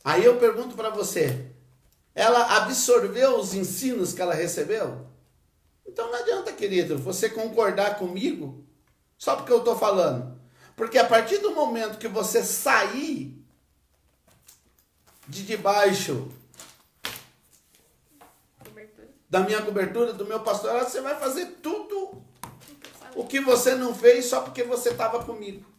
Aí eu pergunto para você, ela absorveu os ensinos que ela recebeu? Então não adianta, querido, você concordar comigo só porque eu estou falando. Porque a partir do momento que você sair de debaixo da minha cobertura, do meu pastorado, você vai fazer tudo o que você não fez só porque você estava comigo.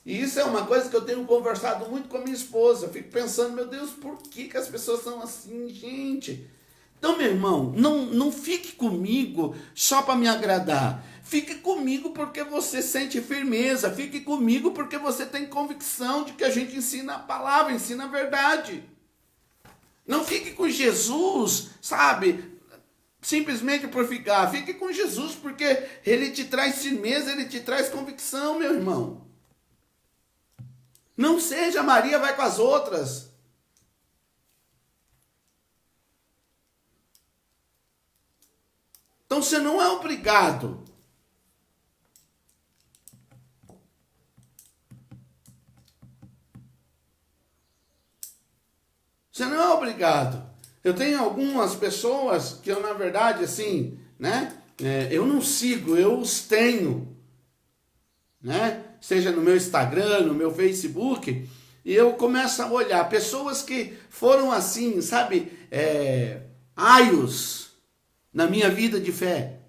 E isso é uma coisa que eu tenho conversado muito com a minha esposa. Eu fico pensando, meu Deus, por que as pessoas são assim, gente? Então, meu irmão, não fique comigo só para me agradar. Fique comigo porque você sente firmeza. Fique comigo porque você tem convicção de que a gente ensina a palavra, ensina a verdade. Não fique com Jesus, sabe, simplesmente por ficar. Fique com Jesus porque ele te traz firmeza, ele te traz convicção, meu irmão. Não seja Maria vai com as outras. Então você não é obrigado. Você não é obrigado. Eu tenho algumas pessoas que eu, na verdade, assim, né? Eu não sigo, eu os tenho. Né? Seja no meu Instagram, no meu Facebook, e eu começo a olhar pessoas que foram assim, sabe, aios na minha vida de fé.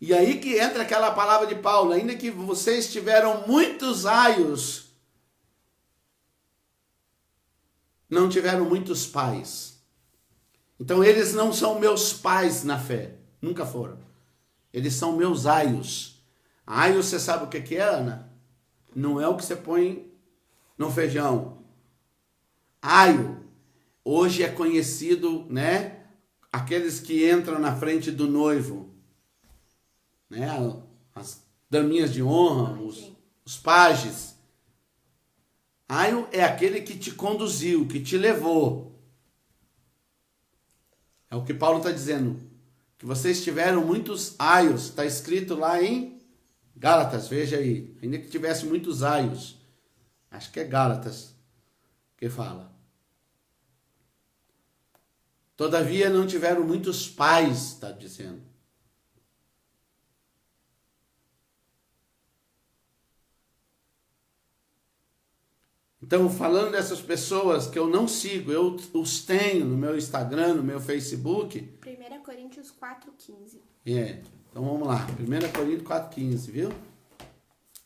E aí que entra aquela palavra de Paulo, ainda que vocês tiveram muitos aios, não tiveram muitos pais. Então eles não são meus pais na fé, nunca foram. Eles são meus aios. Aio, você sabe o que é, Ana? Não é o que você põe no feijão. Aio, hoje é conhecido, né? Aqueles que entram na frente do noivo, né? As daminhas de honra, os pajes. Aio é aquele que te conduziu, que te levou. É o que Paulo está dizendo. Que vocês tiveram muitos aios. Está escrito lá em Gálatas, veja aí. Ainda que tivesse muitos aios. Acho que é Gálatas que fala. Todavia não tiveram muitos pais, está dizendo. Então, falando dessas pessoas que eu não sigo, eu os tenho no meu Instagram, no meu Facebook. 1 Coríntios 4,15. Então vamos lá. 1 Coríntios 4,15, viu?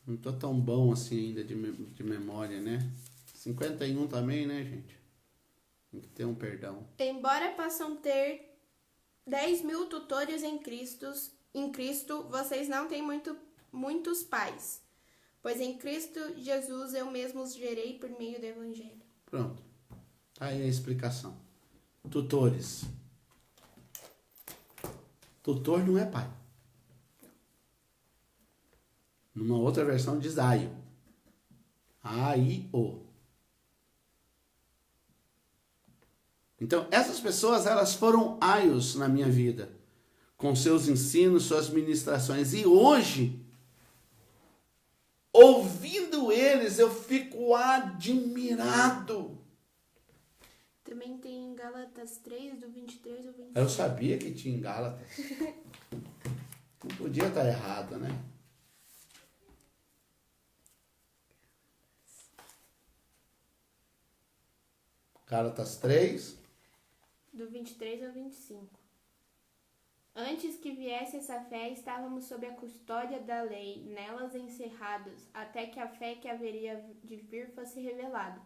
Não tô tão bom assim ainda de memória, né? 51 também, né, gente? Tem que ter um perdão. Embora possam ter 10.000 tutores em Cristo, vocês não têm muitos pais. Pois em Cristo Jesus eu mesmo os gerei por meio do Evangelho. Pronto. Tá aí a explicação. Tutores. Tutor não é pai. Numa outra versão diz aio. A-I-O. Então, essas pessoas, elas foram aios na minha vida, com seus ensinos, suas ministrações. E hoje, ouvindo eles, eu fico admirado. Também tem em Gálatas 3, do 23 ao 25. Eu sabia que tinha em Gálatas. Não podia estar errado, né? Gálatas 3. Do 23 ao 25. Antes que viesse essa fé, estávamos sob a custódia da lei, nelas encerrados, até que a fé que haveria de vir fosse revelada.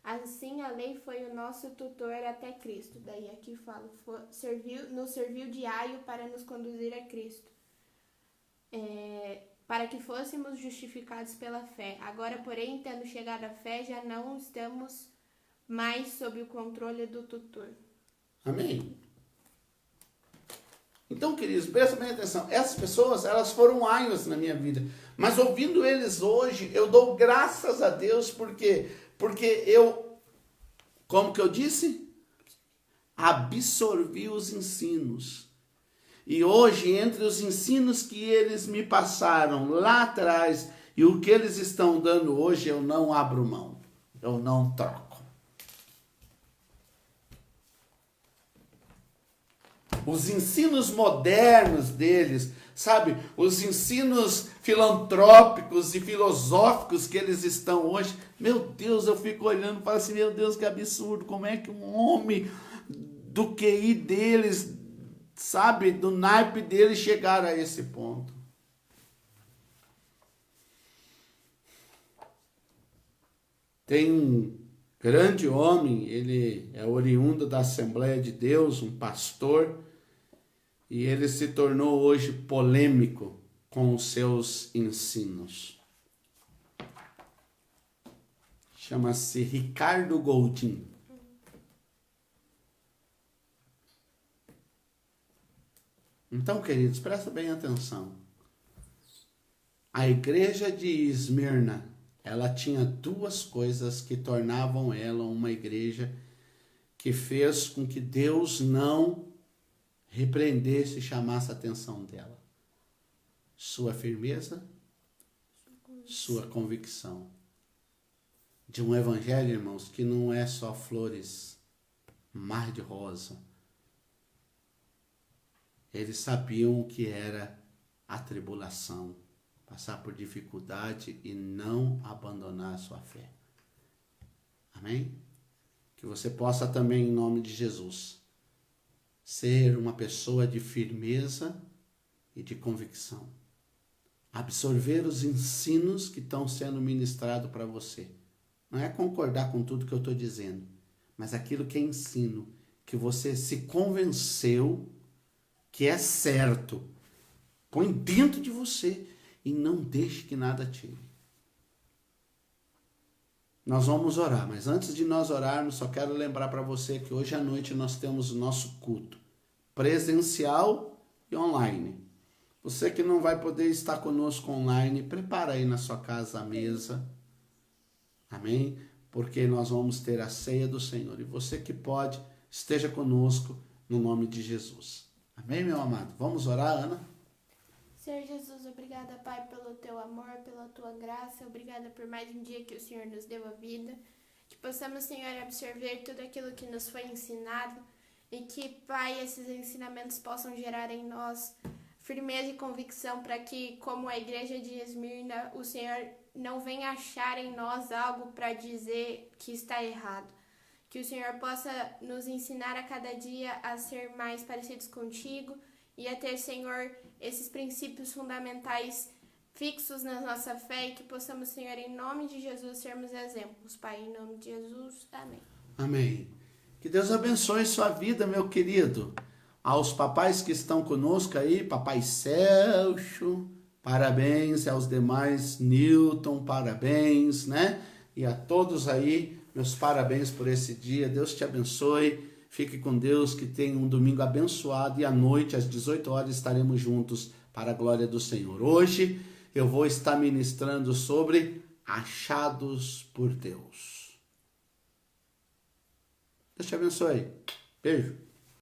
Assim, a lei foi o nosso tutor até Cristo. Daí aqui fala, nos serviu de aio para nos conduzir a Cristo, para que fôssemos justificados pela fé. Agora, porém, tendo chegado a fé, já não estamos mais sob o controle do tutor. Amém? Então, queridos, prestem bem atenção. Essas pessoas, elas foram aios na minha vida. Mas ouvindo eles hoje, eu dou graças a Deus, porque eu, como que eu disse? Absorvi os ensinos. E hoje, entre os ensinos que eles me passaram lá atrás e o que eles estão dando hoje, eu não abro mão. Eu não troco. Os ensinos modernos deles, sabe? Os ensinos filantrópicos e filosóficos que eles estão hoje. Meu Deus, eu fico olhando e falo assim, meu Deus, que absurdo. Como é que um homem do QI deles, sabe? Do naipe deles chegaram a esse ponto. Tem um grande homem, ele é oriundo da Assembleia de Deus, um pastor, e ele se tornou hoje polêmico com os seus ensinos. Chama-se Ricardo Goldin. Então, queridos, presta bem atenção. A igreja de Esmirna, ela tinha duas coisas que tornavam ela uma igreja que fez com que Deus não repreendesse e chamasse a atenção dela. Sua firmeza, sua convicção. De um evangelho, irmãos, que não é só flores, mar de rosa. Eles sabiam o que era a tribulação, passar por dificuldade e não abandonar a sua fé. Amém? Que você possa também, em nome de Jesus, ser uma pessoa de firmeza e de convicção. Absorver os ensinos que estão sendo ministrados para você. Não é concordar com tudo que eu estou dizendo, mas aquilo que é ensino, que você se convenceu que é certo. Põe dentro de você e não deixe que nada tire. Nós vamos orar, mas antes de nós orarmos, só quero lembrar para você que hoje à noite nós temos o nosso culto presencial e online. Você que não vai poder estar conosco online, prepara aí na sua casa a mesa. Amém? Porque nós vamos ter a ceia do Senhor. E você que pode, esteja conosco no nome de Jesus. Amém, meu amado? Vamos orar, Ana? Senhor Jesus, obrigada, Pai, pelo teu amor, pela tua graça. Obrigada por mais um dia que o Senhor nos deu a vida. Que possamos, Senhor, absorver tudo aquilo que nos foi ensinado. E que, Pai, esses ensinamentos possam gerar em nós firmeza e convicção para que, como a igreja de Esmirna, o Senhor não venha achar em nós algo para dizer que está errado. Que o Senhor possa nos ensinar a cada dia a ser mais parecidos contigo e a ter, Senhor, esses princípios fundamentais fixos na nossa fé e que possamos, Senhor, em nome de Jesus, sermos exemplos. Pai, em nome de Jesus, amém. Amém. Que Deus abençoe sua vida, meu querido. Aos papais que estão conosco aí, papai Celso, parabéns. E aos demais, Newton, parabéns, né? E a todos aí, meus parabéns por esse dia. Deus te abençoe. Fique com Deus, que tenha um domingo abençoado. E à noite, às 18 horas, estaremos juntos para a glória do Senhor. Hoje, eu vou estar ministrando sobre achados por Deus. Deus te abençoe. Beijo.